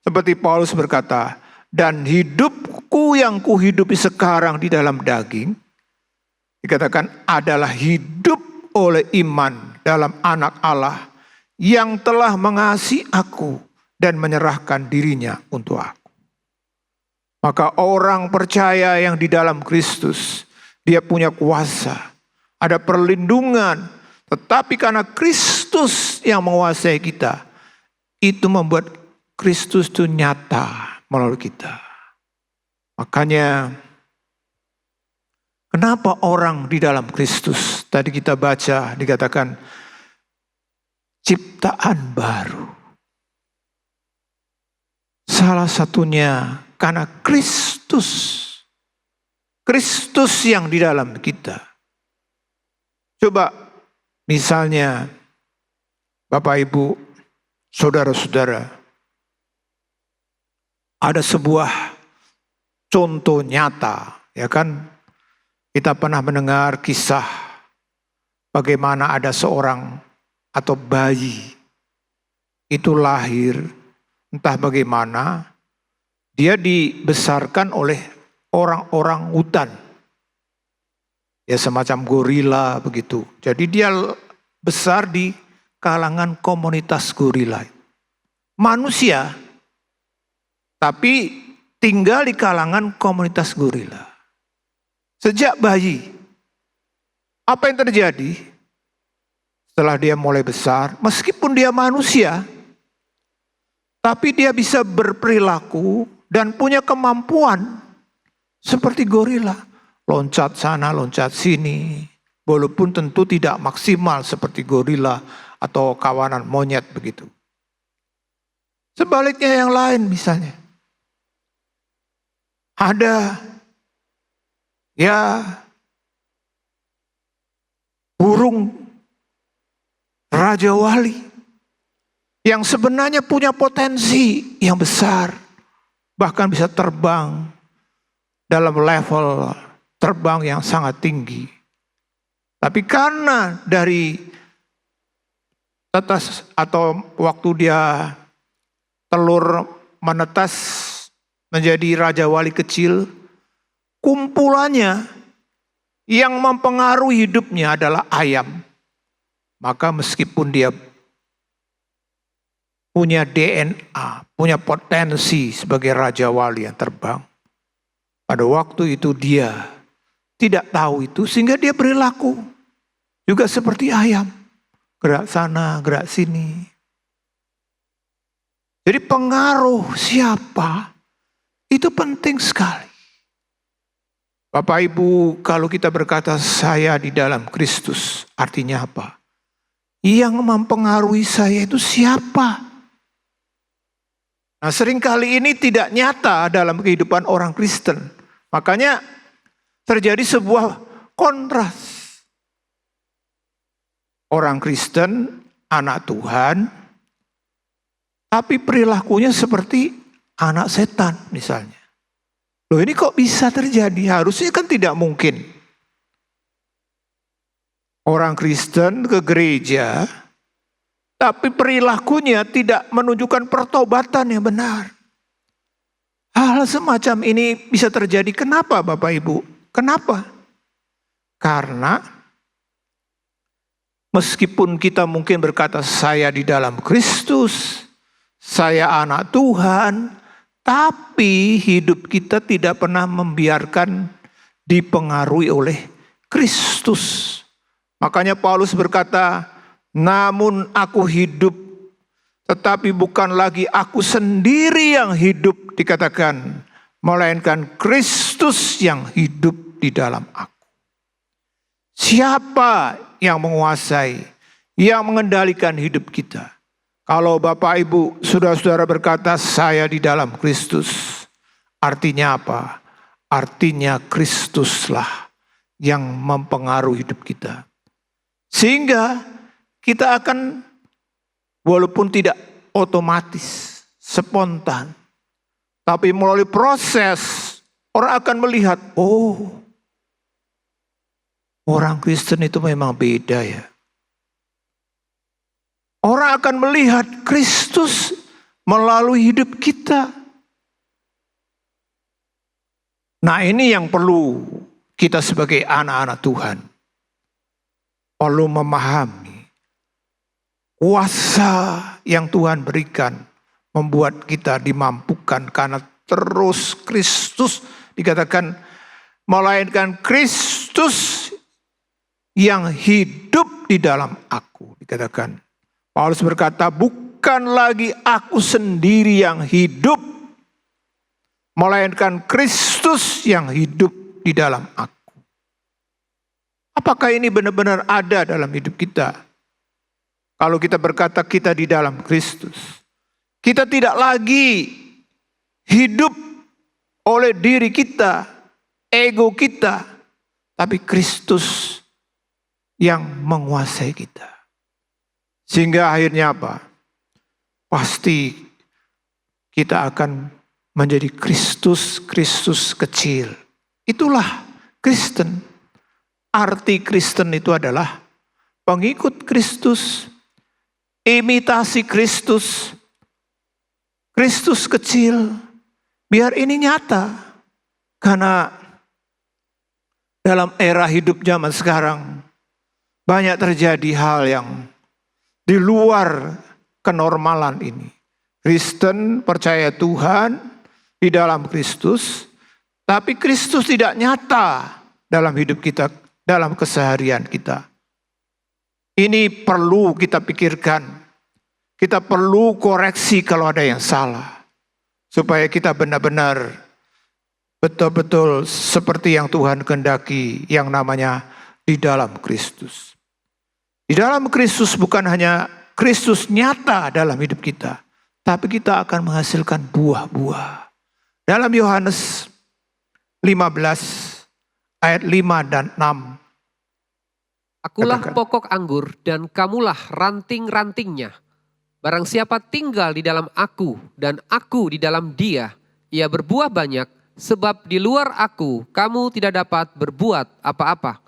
Seperti Paulus berkata, dan hidupku yang kuhidupi sekarang di dalam daging, dikatakan adalah hidup oleh iman dalam Anak Allah yang telah mengasihi aku dan menyerahkan dirinya untuk aku. Maka orang percaya yang di dalam Kristus, dia punya kuasa, ada perlindungan, tetapi karena Kristus yang menguasai kita, itu membuat Kristus itu nyata melalui kita. Makanya kenapa orang di dalam Kristus, tadi kita baca dikatakan ciptaan baru. Salah satunya karena Kristus yang di dalam kita. Coba misalnya Bapak Ibu, saudara-saudara, ada sebuah contoh nyata, ya kan? Kita pernah mendengar kisah bagaimana ada seorang atau bayi itu lahir, entah bagaimana, dia dibesarkan oleh orang-orang hutan. Ya semacam gorila begitu. Jadi dia besar di kalangan komunitas gorila. Manusia, tapi tinggal di kalangan komunitas gorila. Sejak bayi. Apa yang terjadi? Setelah dia mulai besar, meskipun dia manusia, tapi dia bisa berperilaku dan punya kemampuan seperti gorila. Loncat sana, loncat sini. Walaupun tentu tidak maksimal seperti gorila atau kawanan monyet begitu. Sebaliknya yang lain misalnya. Ada ya burung Raja Wali yang sebenarnya punya potensi yang besar. Bahkan bisa terbang dalam level terbang yang sangat tinggi. Tapi karena dari tetes atau waktu dia telur menetas menjadi Raja Wali kecil, kumpulannya yang mempengaruhi hidupnya adalah ayam. Maka meskipun dia punya DNA, punya potensi sebagai Raja Wali yang terbang, pada waktu itu dia tidak tahu itu sehingga dia perilaku juga seperti ayam. Gerak sana, gerak sini. Jadi pengaruh siapa itu penting sekali. Bapak Ibu, kalau kita berkata saya di dalam Kristus, artinya apa? Yang mempengaruhi saya itu siapa? Nah, seringkali ini tidak nyata dalam kehidupan orang Kristen. Makanya terjadi sebuah kontras. Orang Kristen, anak Tuhan, tapi perilakunya seperti anak setan misalnya. Loh, ini kok bisa terjadi? Harusnya kan tidak mungkin. Orang Kristen ke gereja, tapi perilakunya tidak menunjukkan pertobatan yang benar. Hal semacam ini bisa terjadi. Kenapa Bapak Ibu? Kenapa? Karena meskipun kita mungkin berkata saya di dalam Kristus, saya anak Tuhan, tapi hidup kita tidak pernah membiarkan dipengaruhi oleh Kristus. Makanya Paulus berkata, namun aku hidup, tetapi bukan lagi aku sendiri yang hidup dikatakan, melainkan Kristus yang hidup di dalam aku. Siapa yang menguasai, yang mengendalikan hidup kita? Kalau Bapak Ibu, saudara-saudara berkata saya di dalam Kristus, artinya apa? Artinya Kristuslah yang mempengaruhi hidup kita. Sehingga kita akan walaupun tidak otomatis, spontan, tapi melalui proses orang akan melihat, oh, orang Kristen itu memang beda ya. Orang akan melihat Kristus melalui hidup kita. Nah, ini yang perlu kita sebagai anak-anak Tuhan perlu memahami. Kuasa yang Tuhan berikan membuat kita dimampukan karena terus Kristus dikatakan, melainkan Kristus yang hidup di dalam aku. Dikatakan, Paulus berkata, bukan lagi aku sendiri yang hidup, melainkan Kristus yang hidup di dalam aku. Apakah ini benar-benar ada dalam hidup kita? Kalau kita berkata kita di dalam Kristus, kita tidak lagi hidup oleh diri kita, ego kita, tapi Kristus yang menguasai kita. Sehingga akhirnya apa? Pasti kita akan menjadi Kristus kecil. Itulah Kristen. Arti Kristen itu adalah pengikut Kristus, imitasi Kristus, Kristus kecil. Biar ini nyata. Karena dalam era hidup zaman sekarang banyak terjadi hal yang di luar kenormalan ini. Kristen percaya Tuhan di dalam Kristus, tapi Kristus tidak nyata dalam hidup kita, dalam keseharian kita. Ini perlu kita pikirkan. Kita perlu koreksi kalau ada yang salah. Supaya kita benar-benar betul-betul seperti yang Tuhan kehendaki, yang namanya di dalam Kristus. Di dalam Kristus bukan hanya Kristus nyata dalam hidup kita, tapi kita akan menghasilkan buah-buah. Dalam Yohanes 15 ayat 5 dan 6. Akulah Katakan. pokok anggur dan kamulah ranting-rantingnya. Barang siapa tinggal di dalam aku dan aku di dalam dia, ia berbuah banyak, sebab di luar aku kamu tidak dapat berbuat apa-apa.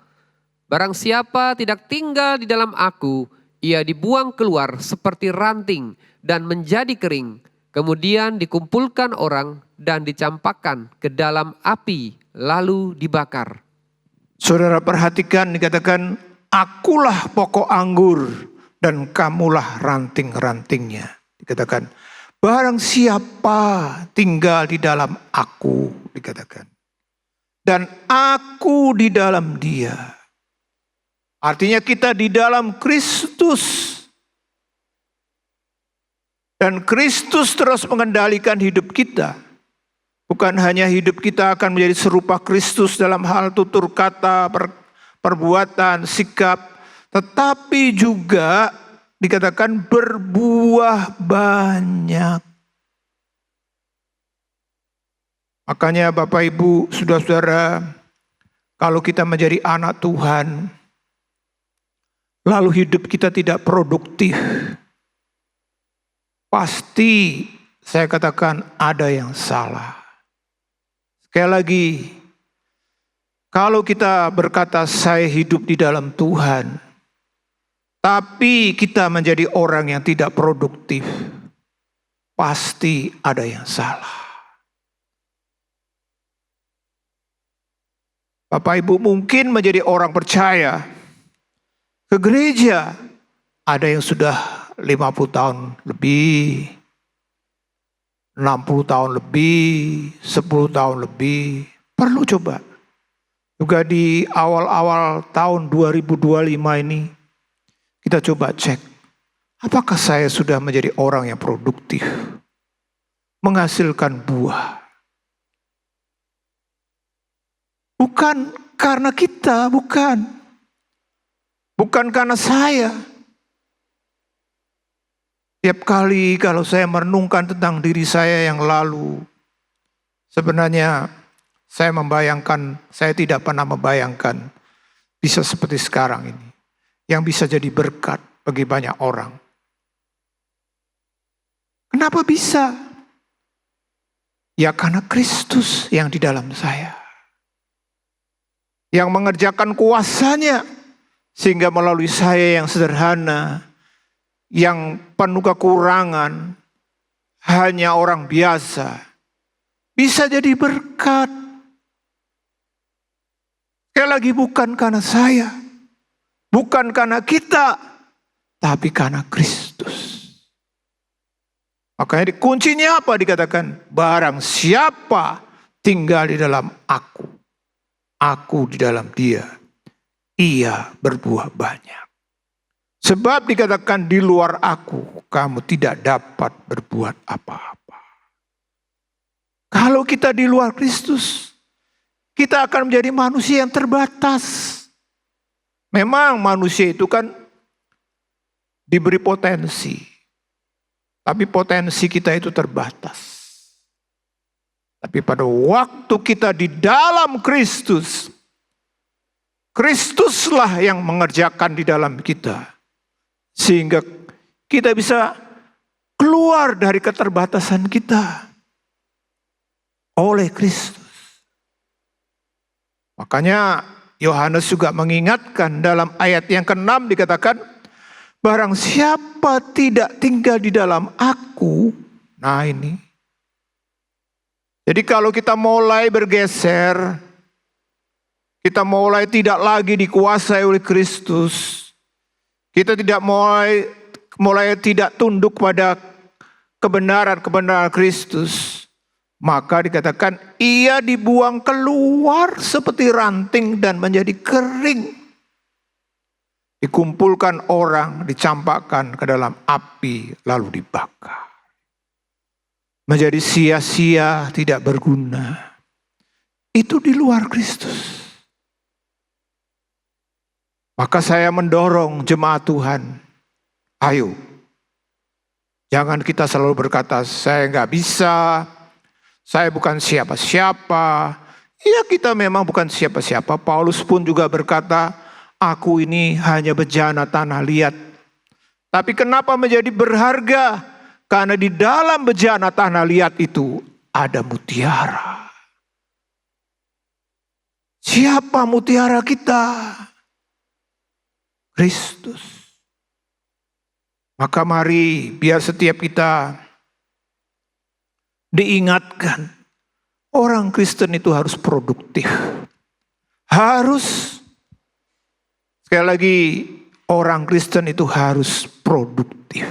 Barang siapa tidak tinggal di dalam aku, ia dibuang keluar seperti ranting dan menjadi kering, kemudian dikumpulkan orang dan dicampakkan ke dalam api, lalu dibakar. Saudara perhatikan, dikatakan, akulah pokok anggur dan kamulah ranting-rantingnya. Dikatakan, barang siapa tinggal di dalam aku, dikatakan. Dan aku di dalam dia. Artinya kita di dalam Kristus. Dan Kristus terus mengendalikan hidup kita. Bukan hanya hidup kita akan menjadi serupa Kristus dalam hal tutur kata, perbuatan, sikap. Tetapi juga dikatakan berbuah banyak. Makanya Bapak Ibu, saudara-saudara, kalau kita menjadi anak Tuhan, lalu hidup kita tidak produktif, pasti saya katakan ada yang salah. Sekali lagi, kalau kita berkata saya hidup di dalam Tuhan, tapi kita menjadi orang yang tidak produktif, pasti ada yang salah. Bapak Ibu mungkin menjadi orang percaya, ke gereja, ada yang sudah 50 tahun lebih, 60 tahun lebih, 10 tahun lebih. Perlu coba. Juga di awal-awal tahun 2025 ini, kita coba cek. Apakah saya sudah menjadi orang yang produktif? Menghasilkan buah. Bukan karena kita, bukan. Bukan karena saya. Tiap kali kalau saya merenungkan tentang diri saya yang lalu, sebenarnya saya tidak pernah membayangkan bisa seperti sekarang ini. Yang bisa jadi berkat bagi banyak orang. Kenapa bisa? Ya karena Kristus yang di dalam saya. Yang mengerjakan kuasanya. Sehingga melalui saya yang sederhana, yang penuh kekurangan, hanya orang biasa, bisa jadi berkat. Sekali lagi bukan karena saya, bukan karena kita, tapi karena Kristus. Makanya kuncinya apa dikatakan? Barang siapa tinggal di dalam aku di dalam dia, ia berbuah banyak. Sebab dikatakan di luar aku, kamu tidak dapat berbuat apa-apa. Kalau kita di luar Kristus, kita akan menjadi manusia yang terbatas. Memang manusia itu kan diberi potensi. Tapi potensi kita itu terbatas. Tapi pada waktu kita di dalam Kristus, Kristuslah yang mengerjakan di dalam kita. Sehingga kita bisa keluar dari keterbatasan kita. Oleh Kristus. Makanya Yohanes juga mengingatkan dalam ayat yang ke-6 dikatakan, barang siapa tidak tinggal di dalam aku, nah ini. Jadi kalau kita mulai bergeser, kita mulai tidak lagi dikuasai oleh Kristus. Kita tidak mulai tidak tunduk pada kebenaran Kristus. Maka dikatakan ia dibuang keluar seperti ranting dan menjadi kering. Dikumpulkan orang, dicampakkan ke dalam api lalu dibakar. Menjadi sia-sia, tidak berguna. Itu di luar Kristus. Maka saya mendorong jemaat Tuhan, ayo. Jangan kita selalu berkata, saya nggak bisa, saya bukan siapa-siapa. Ya kita memang bukan siapa-siapa. Paulus pun juga berkata, aku ini hanya bejana tanah liat. Tapi kenapa menjadi berharga? Karena di dalam bejana tanah liat itu ada mutiara. Siapa mutiara kita? Kristus. Maka mari biar setiap kita diingatkan, orang Kristen itu harus produktif. Harus, sekali lagi, orang Kristen itu harus produktif.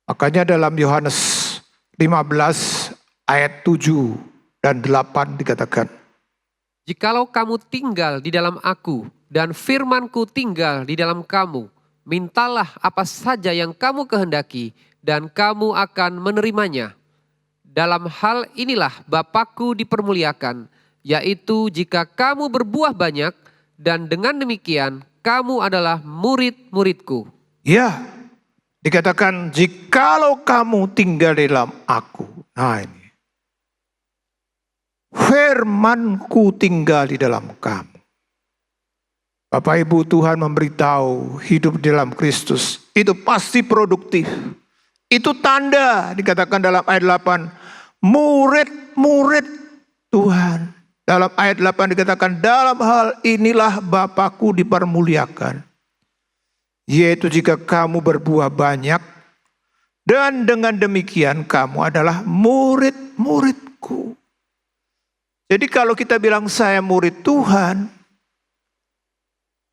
Makanya dalam Yohanes 15 ayat 7 dan 8 dikatakan, Jikalau kamu tinggal di dalam aku dan firman-Ku tinggal di dalam kamu, mintalah apa saja yang kamu kehendaki dan kamu akan menerimanya. Dalam hal inilah Bapa-Ku dipermuliakan, yaitu jika kamu berbuah banyak dan dengan demikian kamu adalah murid-murid-Ku. ya, dikatakan jikalau kamu tinggal di dalam aku. Nah ini. Firman-Ku tinggal di dalam kamu. Bapak Ibu, Tuhan memberitahu hidup di dalam Kristus itu pasti produktif. Itu tanda dikatakan dalam ayat 8. Murid-murid Tuhan. Dalam ayat 8 dikatakan dalam hal inilah Bapa-Ku dipermuliakan. Yaitu jika kamu berbuah banyak dan dengan demikian kamu adalah murid-murid-Ku. Jadi kalau kita bilang saya murid Tuhan,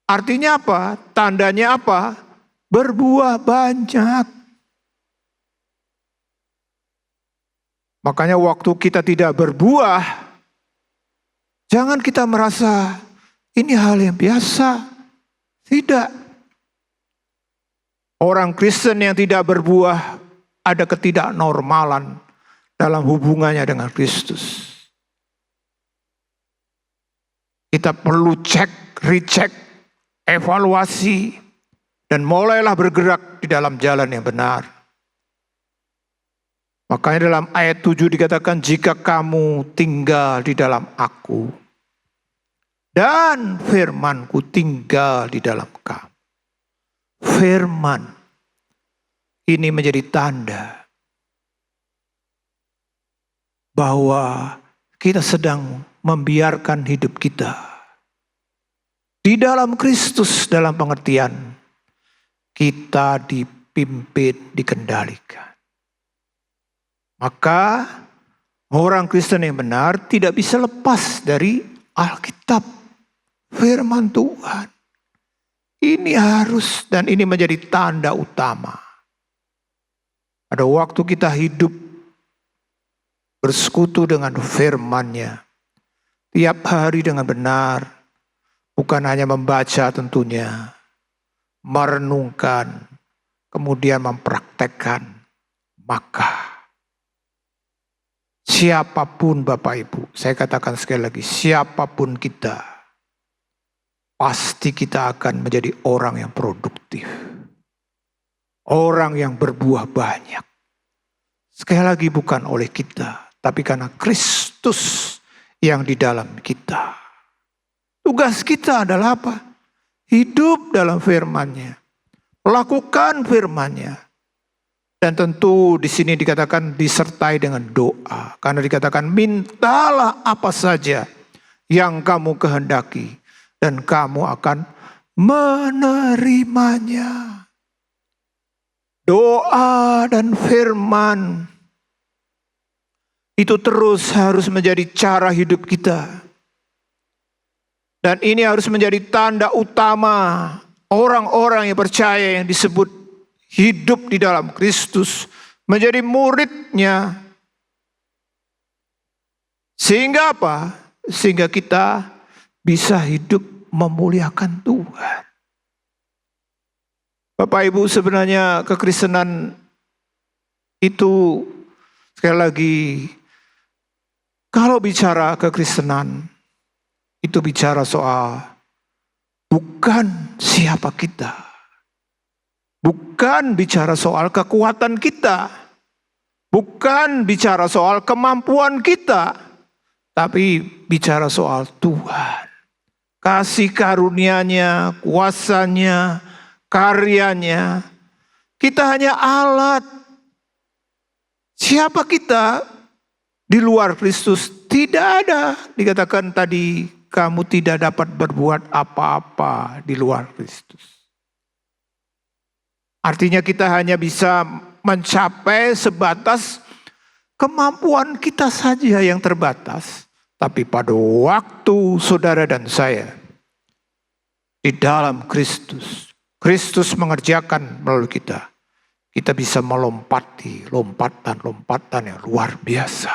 artinya apa? Tandanya apa? Berbuah banyak. Makanya waktu kita tidak berbuah, jangan kita merasa ini hal yang biasa. Tidak. Orang Kristen yang tidak berbuah ada ketidaknormalan dalam hubungannya dengan Kristus. Kita perlu cek, recheck, evaluasi, dan mulailah bergerak di dalam jalan yang benar. Makanya dalam ayat 7 dikatakan, jika kamu tinggal di dalam aku, dan firman-Ku tinggal di dalam kamu. Firman ini menjadi tanda bahwa kita sedang membiarkan hidup kita di dalam Kristus, dalam pengertian kita dipimpin, dikendalikan. Maka orang Kristen yang benar tidak bisa lepas dari Alkitab, firman Tuhan. Ini harus dan ini menjadi tanda utama. Pada waktu kita hidup bersekutu dengan firman-Nya, tiap hari dengan benar, bukan hanya membaca tentunya, merenungkan, kemudian mempraktekkan, maka siapapun Bapak Ibu, saya katakan sekali lagi, siapapun kita, pasti kita akan menjadi orang yang produktif. Orang yang berbuah banyak. Sekali lagi bukan oleh kita, tapi karena Kristus yang di dalam kita. Tugas kita adalah apa? Hidup dalam firman-Nya. Lakukan firman-Nya. Dan tentu di sini dikatakan disertai dengan doa. Karena dikatakan mintalah apa saja yang kamu kehendaki. Dan kamu akan menerimanya. Doa dan firman itu terus harus menjadi cara hidup kita. Dan ini harus menjadi tanda utama orang-orang yang percaya yang disebut hidup di dalam Kristus, menjadi murid-Nya. Sehingga apa? Sehingga kita bisa hidup memuliakan Tuhan. Bapak Ibu, sebenarnya kekristenan itu sekali lagi, kalau bicara kekristenan itu bicara soal bukan siapa kita. Bukan bicara soal kekuatan kita. Bukan bicara soal kemampuan kita. Tapi bicara soal Tuhan. Kasih karunia-Nya, kuasanya, karyanya. Kita hanya alat. Siapa kita di luar Kristus? Tidak ada. Dikatakan tadi, kamu tidak dapat berbuat apa-apa di luar Kristus. Artinya kita hanya bisa mencapai sebatas kemampuan kita saja yang terbatas. Tapi pada waktu saudara dan saya di dalam Kristus, Kristus mengerjakan melalui kita. Kita bisa melompati lompatan yang luar biasa.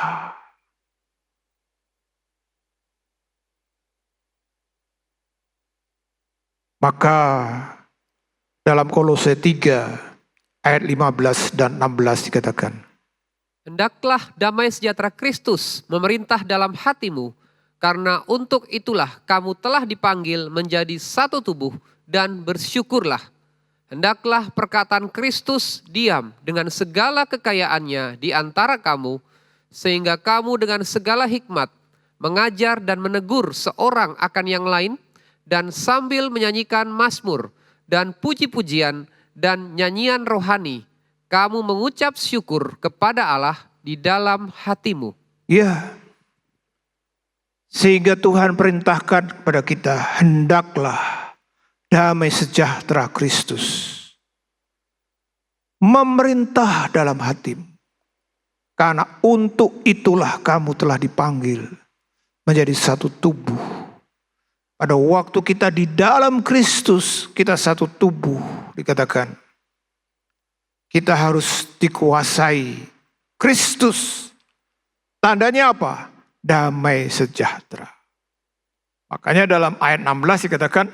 Maka dalam Kolose 3 ayat 15 dan 16 dikatakan, Hendaklah damai sejahtera Kristus memerintah dalam hatimu, karena untuk itulah kamu telah dipanggil menjadi satu tubuh, dan bersyukurlah. Hendaklah perkataan Kristus diam dengan segala kekayaannya di antara kamu, sehingga kamu dengan segala hikmat mengajar dan menegur seorang akan yang lain, dan sambil menyanyikan mazmur dan puji-pujian dan nyanyian rohani, kamu mengucap syukur kepada Allah di dalam hatimu. Ya, sehingga Tuhan perintahkan kepada kita, hendaklah damai sejahtera Kristus memerintah dalam hatimu. Karena untuk itulah kamu telah dipanggil menjadi satu tubuh. Pada waktu kita di dalam Kristus, kita satu tubuh, dikatakan. Kita harus dikuasai Kristus. Tandanya apa? Damai sejahtera. Makanya dalam ayat 16 dikatakan,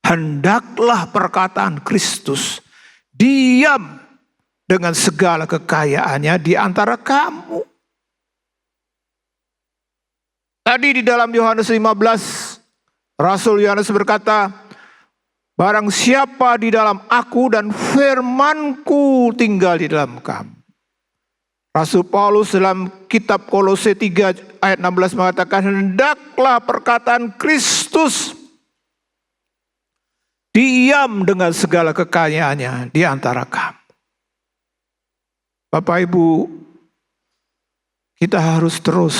hendaklah perkataan Kristus diam dengan segala kekayaannya di antara kamu. Tadi di dalam Yohanes 15, Rasul Yohanes berkata, barang siapa di dalam aku dan firmanku tinggal di dalam kamu. Rasul Paulus dalam kitab Kolose 3 ayat 16 mengatakan, hendaklah perkataan Kristus diam dengan segala kekayaannya di antara kamu. Bapak Ibu, kita harus terus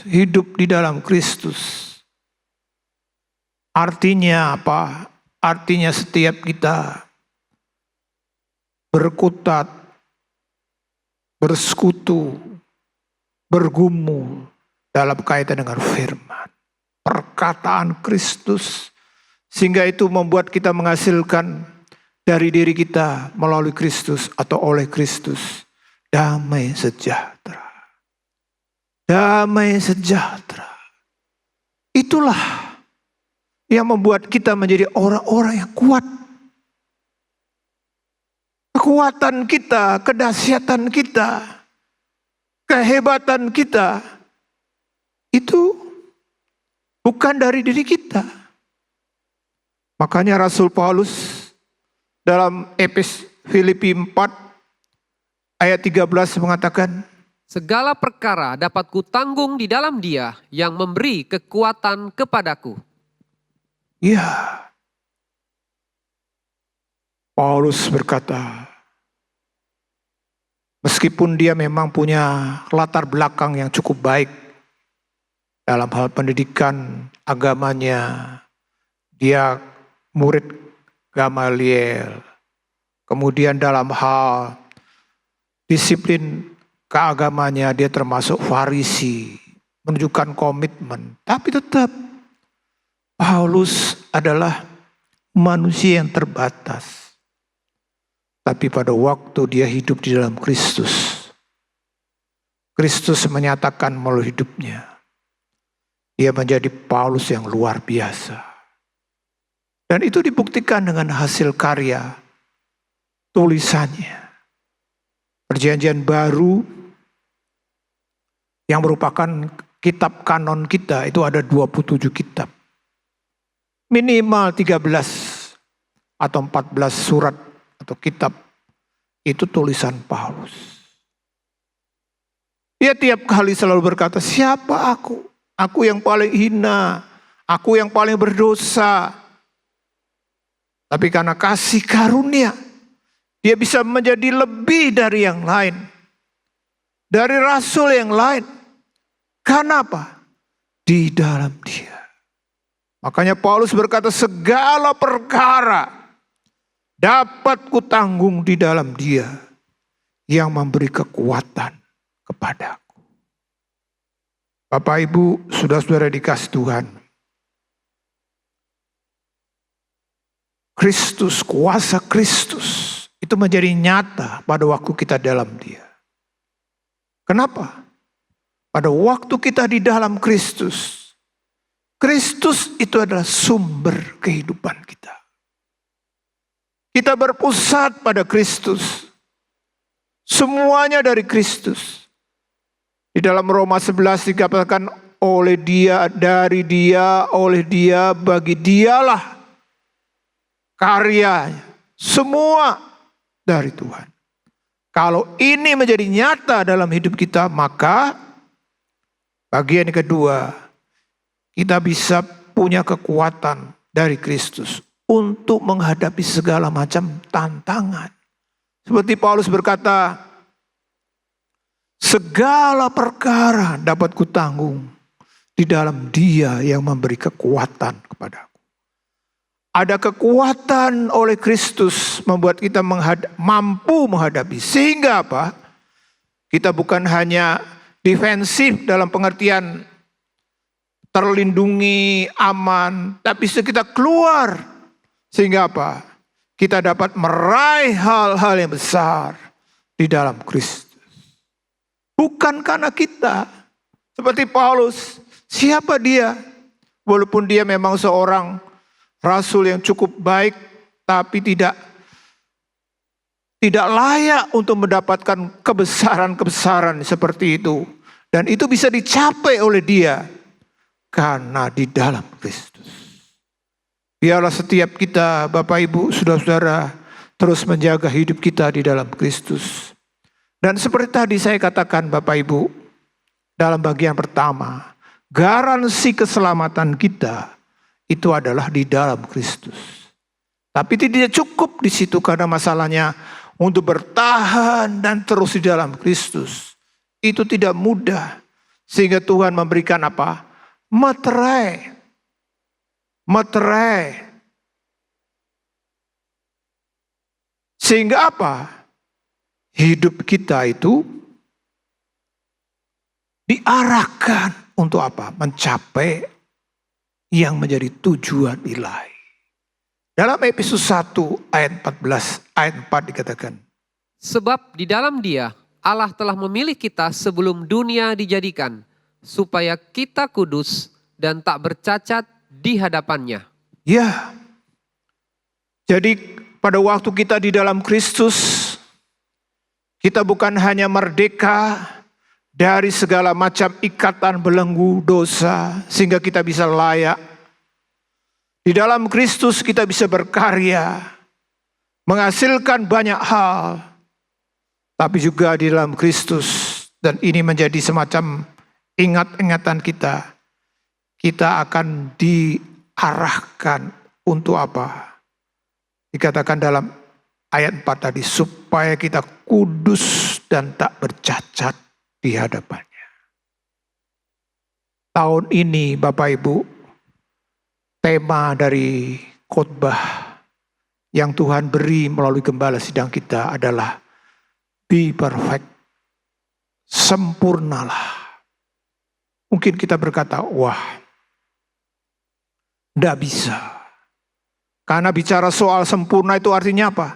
hidup di dalam Kristus. Artinya apa? Artinya setiap kita berkutat, bersekutu, bergumul dalam kaitan dengan firman. Perkataan Kristus. Sehingga itu membuat kita menghasilkan dari diri kita melalui Kristus atau oleh Kristus damai sejahtera. Damai sejahtera. Itulah yang membuat kita menjadi orang-orang yang kuat. Kekuatan kita, kedahsyatan kita, kehebatan kita, itu bukan dari diri kita. Makanya Rasul Paulus dalam Filipi 4 ayat 13 mengatakan, Segala perkara dapat kutanggung di dalam Dia yang memberi kekuatan kepadaku. Ya, Paulus berkata, meskipun dia memang punya latar belakang yang cukup baik dalam hal pendidikan agamanya, dia murid Gamaliel, kemudian dalam hal disiplin keagamanya dia termasuk Farisi, menunjukkan komitmen. Tapi tetap Paulus adalah manusia yang terbatas. Tapi pada waktu dia hidup di dalam Kristus, Kristus menyatakan melalui hidupnya. Dia menjadi Paulus yang luar biasa. Dan itu dibuktikan dengan hasil karya tulisannya. Perjanjian baru yang merupakan kitab kanon kita itu ada 27 kitab. Minimal 13 atau 14 surat atau kitab itu tulisan Paulus. Dia tiap kali selalu berkata, siapa aku? Aku yang paling hina, aku yang paling berdosa. Tapi karena kasih karunia, dia bisa menjadi lebih dari yang lain. Dari rasul yang lain. Karena apa? Di dalam dia. Makanya Paulus berkata, segala perkara dapat kutanggung di dalam dia yang memberi kekuatan kepadaku. Bapak Ibu, saudara-saudara dikasih Tuhan. Kristus, kuasa Kristus itu menjadi nyata pada waktu kita dalam dia. Kenapa? Pada waktu kita di dalam Kristus, Kristus itu adalah sumber kehidupan kita. Kita berpusat pada Kristus. Semuanya dari Kristus. Di dalam Roma 11 dikatakan oleh dia, dari dia, oleh dia, bagi dialah karyanya. Semua dari Tuhan. Kalau ini menjadi nyata dalam hidup kita, maka bagian kedua, kita bisa punya kekuatan dari Kristus untuk menghadapi segala macam tantangan. Seperti Paulus berkata, segala perkara dapat kutanggung di dalam dia yang memberi kekuatan kepadaku. Ada kekuatan oleh Kristus membuat kita mampu menghadapi. Sehingga apa? Kita bukan hanya defensif dalam pengertian terlindungi, aman. Tapi kita keluar. Sehingga apa? Kita dapat meraih hal-hal yang besar di dalam Kristus. Bukan karena kita. Seperti Paulus. Siapa dia? Walaupun dia memang seorang rasul yang cukup baik. Tapi tidak layak untuk mendapatkan kebesaran-kebesaran seperti itu. Dan itu bisa dicapai oleh dia. Karena di dalam Kristus. Biarlah setiap kita, Bapak Ibu, saudara-saudara, terus menjaga hidup kita di dalam Kristus. Dan seperti tadi saya katakan Bapak Ibu, dalam bagian pertama, garansi keselamatan kita itu adalah di dalam Kristus. Tapi tidak cukup di situ karena masalahnya untuk bertahan dan terus di dalam Kristus. Itu tidak mudah. Sehingga Tuhan memberikan apa? Materai. Sehingga apa? Hidup kita itu diarahkan untuk apa? Mencapai yang menjadi tujuan ilahi. Dalam Efesus 1 ayat 14, ayat 4 dikatakan. Sebab di dalam dia Allah telah memilih kita sebelum dunia dijadikan, supaya kita kudus dan tak bercacat di hadapannya. Ya, jadi pada waktu kita di dalam Kristus, kita bukan hanya merdeka dari segala macam ikatan belenggu dosa, sehingga kita bisa layak. Di dalam Kristus kita bisa berkarya, menghasilkan banyak hal. Tapi juga di dalam Kristus, dan ini menjadi semacam ingat-ingatan kita. Kita akan diarahkan untuk apa? Dikatakan dalam ayat 4 tadi, supaya kita kudus dan tak bercacat di hadapannya. Tahun ini Bapak Ibu, tema dari khotbah yang Tuhan beri melalui gembala sidang kita adalah be perfect, sempurnalah. Mungkin kita berkata, wah, tidak bisa. Karena bicara soal sempurna itu artinya apa?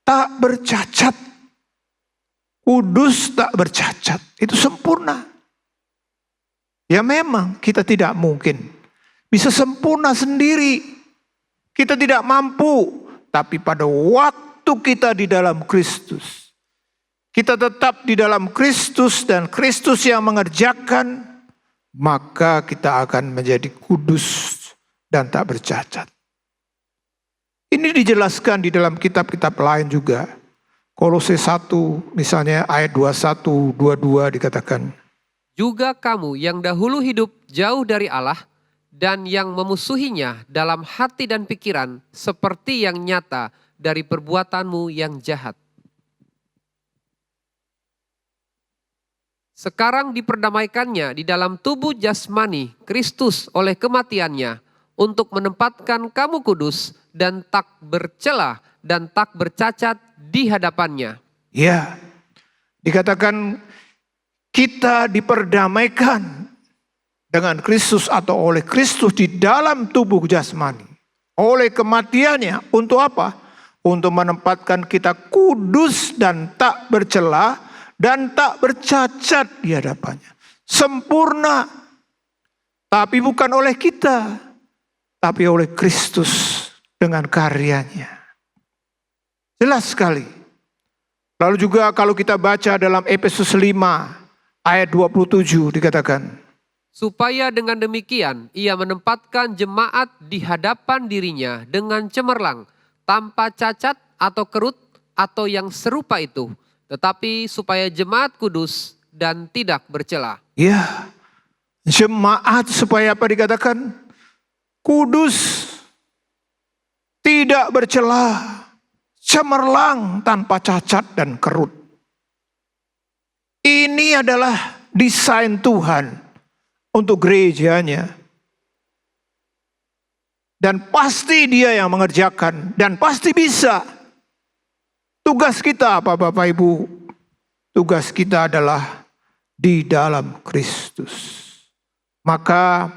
Tak bercacat. kudus, tak bercacat. Itu sempurna. Ya memang kita tidak mungkin bisa sempurna sendiri. Kita tidak mampu. Tapi pada waktu kita di dalam Kristus, kita tetap di dalam Kristus dan Kristus yang mengerjakan, maka kita akan menjadi kudus dan tak bercacat. Ini dijelaskan di dalam kitab-kitab lain juga. Kolose 1 misalnya ayat 21, 22 dikatakan. Juga kamu yang dahulu hidup jauh dari Allah dan yang memusuhinya dalam hati dan pikiran seperti yang nyata dari perbuatanmu yang jahat. Sekarang diperdamaikannya di dalam tubuh jasmani Kristus oleh kematiannya untuk menempatkan kamu kudus dan tak bercela dan tak bercacat di hadapannya. Ya, dikatakan kita diperdamaikan dengan Kristus atau oleh Kristus di dalam tubuh jasmani. Oleh kematiannya, untuk apa? Untuk menempatkan kita kudus dan tak bercela dan tak bercacat di hadapannya. Sempurna. Tapi bukan oleh kita, tapi oleh Kristus dengan karyanya. Jelas sekali. Lalu juga kalau kita baca dalam Efesus 5 ayat 27 dikatakan. Supaya dengan demikian ia menempatkan jemaat di hadapan dirinya dengan cemerlang, tanpa cacat atau kerut atau yang serupa itu. Tetapi supaya jemaat kudus dan tidak bercela. Ya, jemaat supaya apa dikatakan? Kudus, tidak bercela, cemerlang tanpa cacat dan kerut. Ini adalah desain Tuhan untuk gerejanya. Dan pasti dia yang mengerjakan dan pasti bisa. Tugas kita apa Bapak Ibu? Tugas kita adalah di dalam Kristus. Maka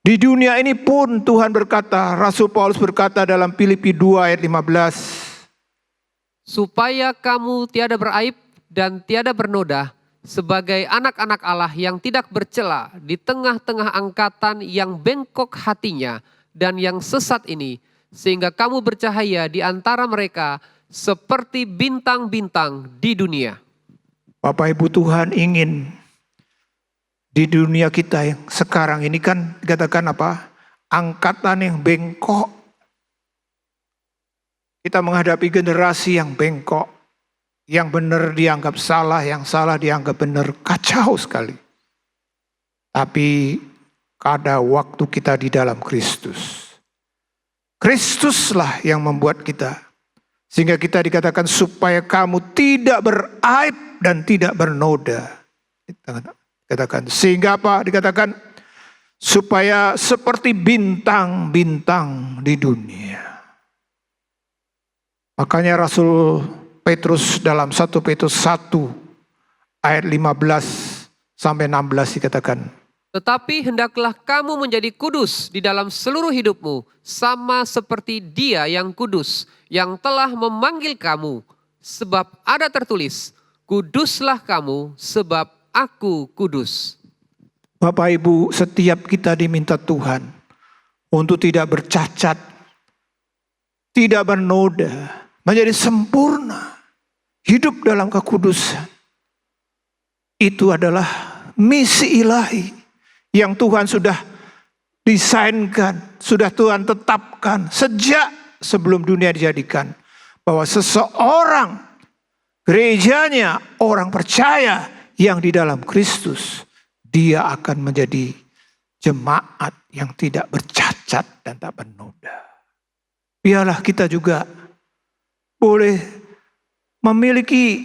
di dunia ini pun Tuhan berkata, Rasul Paulus berkata dalam Filipi 2 ayat 15. Supaya kamu tiada beraib dan tiada bernoda sebagai anak-anak Allah yang tidak bercela di tengah-tengah angkatan yang bengkok hatinya dan yang sesat ini, sehingga kamu bercahaya di antara mereka seperti bintang-bintang di dunia. Bapak Ibu, Tuhan ingin di dunia kita yang sekarang ini kan dikatakan apa? Angkatan yang bengkok. Kita menghadapi generasi yang bengkok. Yang benar dianggap salah, yang salah dianggap benar. Kacau sekali. Tapi pada waktu kita di dalam Kristus. Kristuslah yang membuat kita. Sehingga kita dikatakan supaya kamu tidak beraib dan tidak bernoda. Dikatakan, sehingga apa? Dikatakan supaya seperti bintang-bintang di dunia. Makanya Rasul Petrus dalam 1 Petrus 1 ayat 15 sampai 16 dikatakan. Tetapi hendaklah kamu menjadi kudus di dalam seluruh hidupmu, sama seperti Dia yang kudus, yang telah memanggil kamu. Sebab ada tertulis, kuduslah kamu sebab aku kudus. Bapak Ibu, setiap kita diminta Tuhan untuk tidak bercacat, tidak bernoda, menjadi sempurna, hidup dalam kekudusan. Itu adalah misi ilahi yang Tuhan sudah desainkan, sudah Tuhan tetapkan sejak sebelum dunia dijadikan. Bahwa seseorang, gerejanya, orang percaya yang di dalam Kristus, dia akan menjadi jemaat yang tidak bercacat dan tak bernoda. Biarlah kita juga boleh memiliki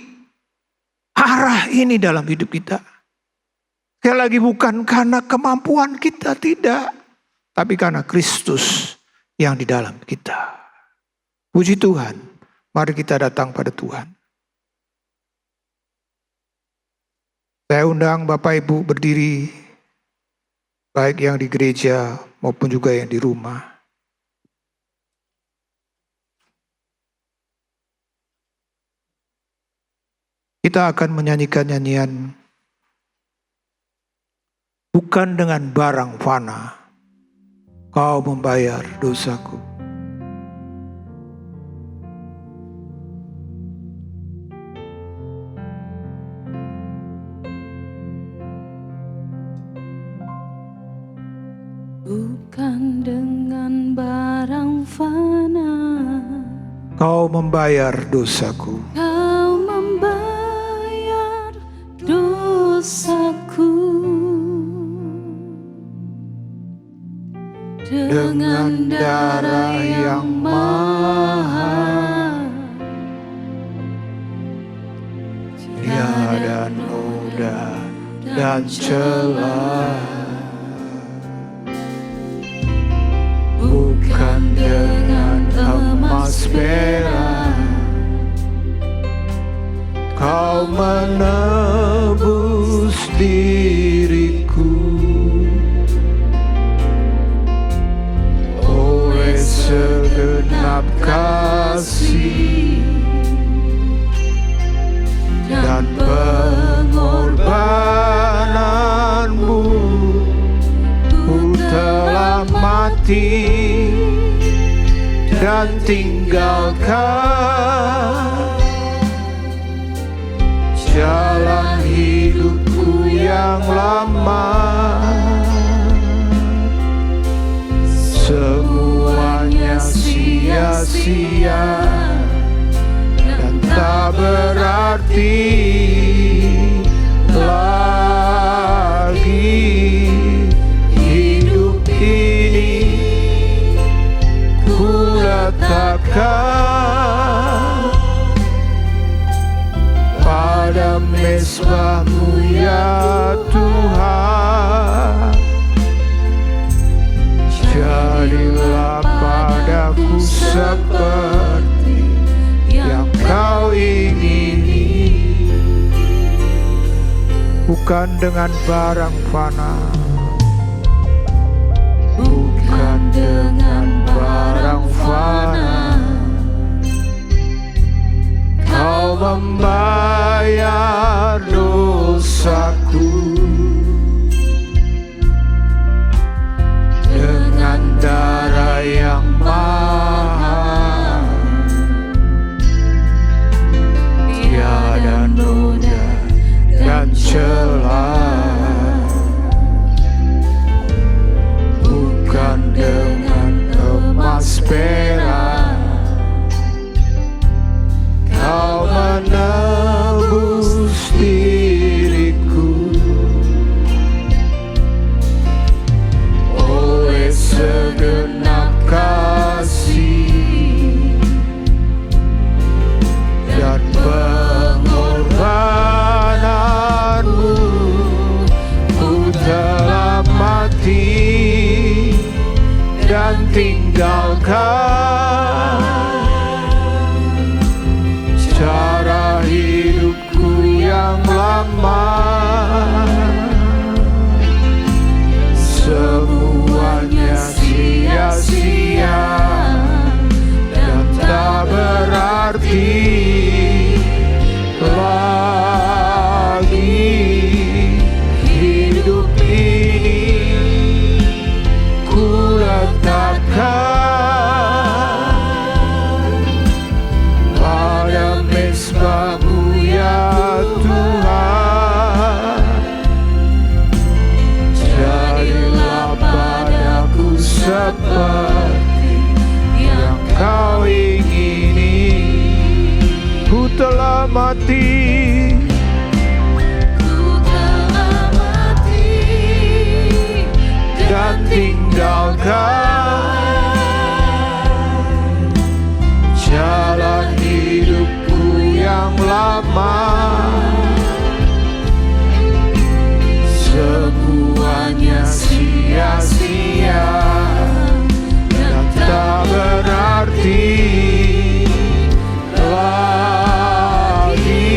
arah ini dalam hidup kita. Sekali lagi bukan karena kemampuan kita, tidak. Tapi karena Kristus yang di dalam kita. Puji Tuhan, mari kita datang pada Tuhan. Saya undang Bapak Ibu berdiri, baik yang di gereja maupun juga yang di rumah. Kita akan menyanyikan nyanyian bukan dengan barang fana kau membayar dosaku. Bukan dengan barang fana Kau membayar dosaku. kau membayar dosaku. Dengan darah yang mahal, Tiada noda dan celah. Bukan dengan emas perak kau menebus diriku. Oleh segenap kasih dan pengorbananmu, ku telah mati dan tinggalkan jalan hidupku yang lama. Semuanya sia-sia dan tak berarti lagi. Hidup ini ku letakkan pada mezbah-Mu ya Tuhan. Jadilah padaku seperti yang Kau ingini. Bukan dengan barang fana, bukan dengan barang fana Kau membayar dosaku. Dengan darah yang mahal, tiada noda dan celah. Bukan dengan emas perak Kau menebus diriku. Oleh segenap kasih dan pengorbananmu, ku telah mati dan tinggalkan cara hidupku yang lama. Semuanya sia-sia dan tak berarti lagi. Hidup ini ku letakkan pada mezbah-Mu ya Tuhan. Jadilah padaku seperti yang Kau ingini. Ku telah mati dan tinggalkan jalan hidupku yang lama. Semuanya sia-sia dan tak berarti lagi.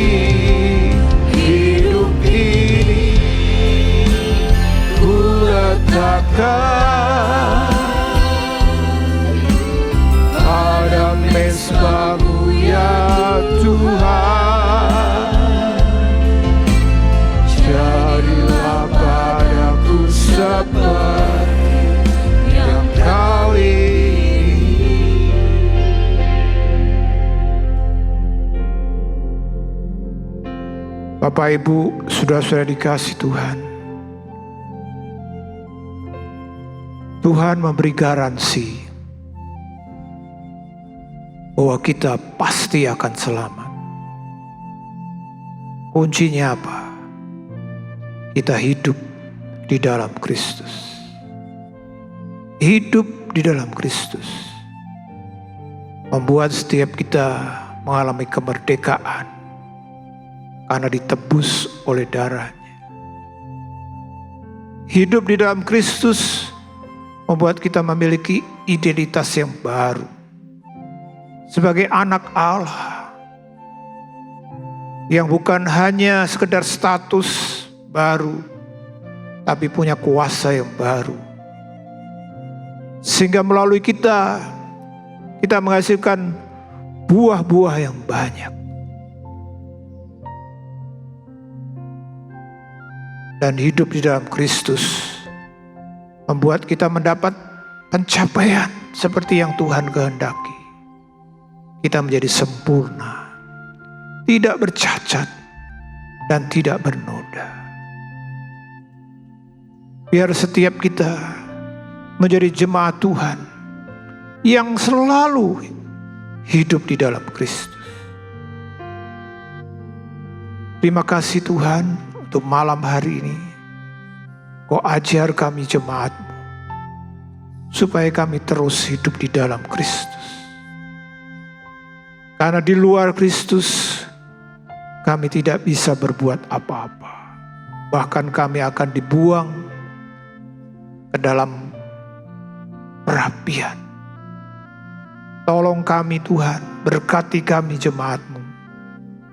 Hidup ini ku letakkan pada mezbah-Mu ya Tuhan. seperti yang Kau ingini. Bapak Ibu, saudara-saudara dikasih Tuhan, Tuhan memberi garansi bahwa kita pasti akan selamat. Kuncinya apa? Kita hidup di dalam Kristus. Hidup di dalam Kristus membuat setiap kita mengalami kemerdekaan karena ditebus oleh darah-Nya. Hidup di dalam Kristus membuat kita memiliki identitas yang baru sebagai anak Allah, yang bukan hanya sekedar status baru, tapi punya kuasa yang baru. Sehingga melalui kita menghasilkan buah-buah yang banyak. Dan hidup di dalam Kristus membuat kita mendapat pencapaian seperti yang Tuhan kehendaki. Kita menjadi sempurna, tidak bercacat, dan tidak bernoda. Biar setiap kita menjadi jemaat Tuhan yang selalu hidup di dalam Kristus. Terima kasih Tuhan untuk malam hari ini. Kau ajar kami jemaat-Mu supaya kami terus hidup di dalam Kristus. Karena di luar Kristus kami tidak bisa berbuat apa-apa. Bahkan kami akan dibuang ke dalam perapian. Tolong kami Tuhan, berkati kami jemaat-Mu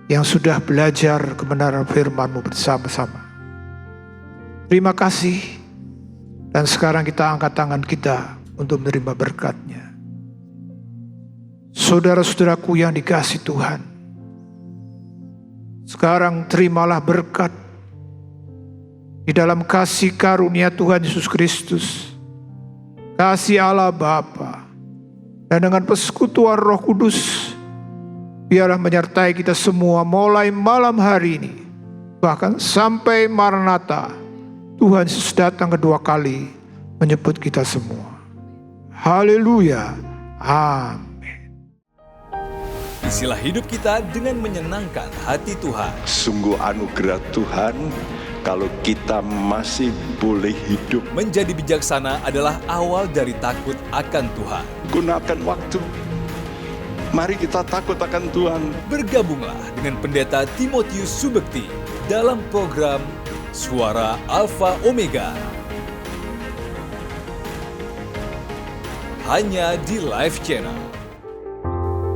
yang sudah belajar kebenaran firman-Mu bersama-sama. Terima kasih. Dan sekarang kita angkat tangan kita untuk menerima berkat-Nya. Saudara-saudaraku yang dikasihi Tuhan, sekarang terimalah berkat di dalam kasih karunia Tuhan Yesus Kristus, kasih Allah Bapa, dan dengan persekutuan Roh Kudus, biarlah menyertai kita semua mulai malam hari ini, bahkan sampai Maranatha, Tuhan Yesus datang kedua kali menyebut kita semua. Haleluya. Amin. Isilah hidup kita dengan menyenangkan hati Tuhan. Sungguh anugerah Tuhan kalau kita masih boleh hidup. Menjadi bijaksana adalah awal dari takut akan Tuhan. Gunakan waktu. Mari kita takut akan Tuhan. Bergabunglah dengan Pendeta Timotius Subekti dalam program Suara Alfa Omega. Hanya di Live Channel.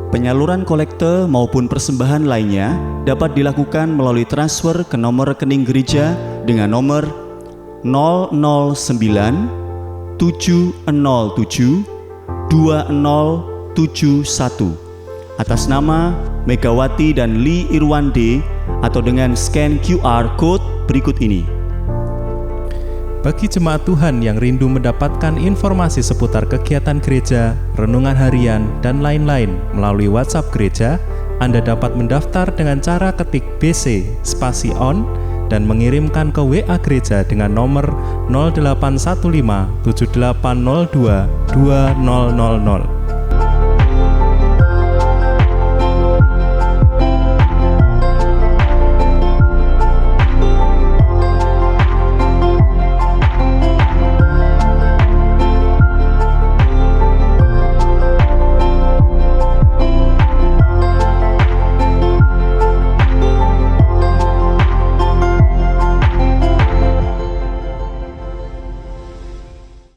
Penyaluran kolekte maupun persembahan lainnya dapat dilakukan melalui transfer ke nomor rekening gereja dengan nomor 009 707 2071 atas nama Megawati dan Lee Irwande atau dengan scan QR Code berikut ini. Bagi jemaat Tuhan yang rindu mendapatkan informasi seputar kegiatan gereja, renungan harian, dan lain-lain melalui WhatsApp gereja, Anda dapat mendaftar dengan cara ketik BC spasi on dan mengirimkan ke WA gereja dengan nomor 0815 7802 2000.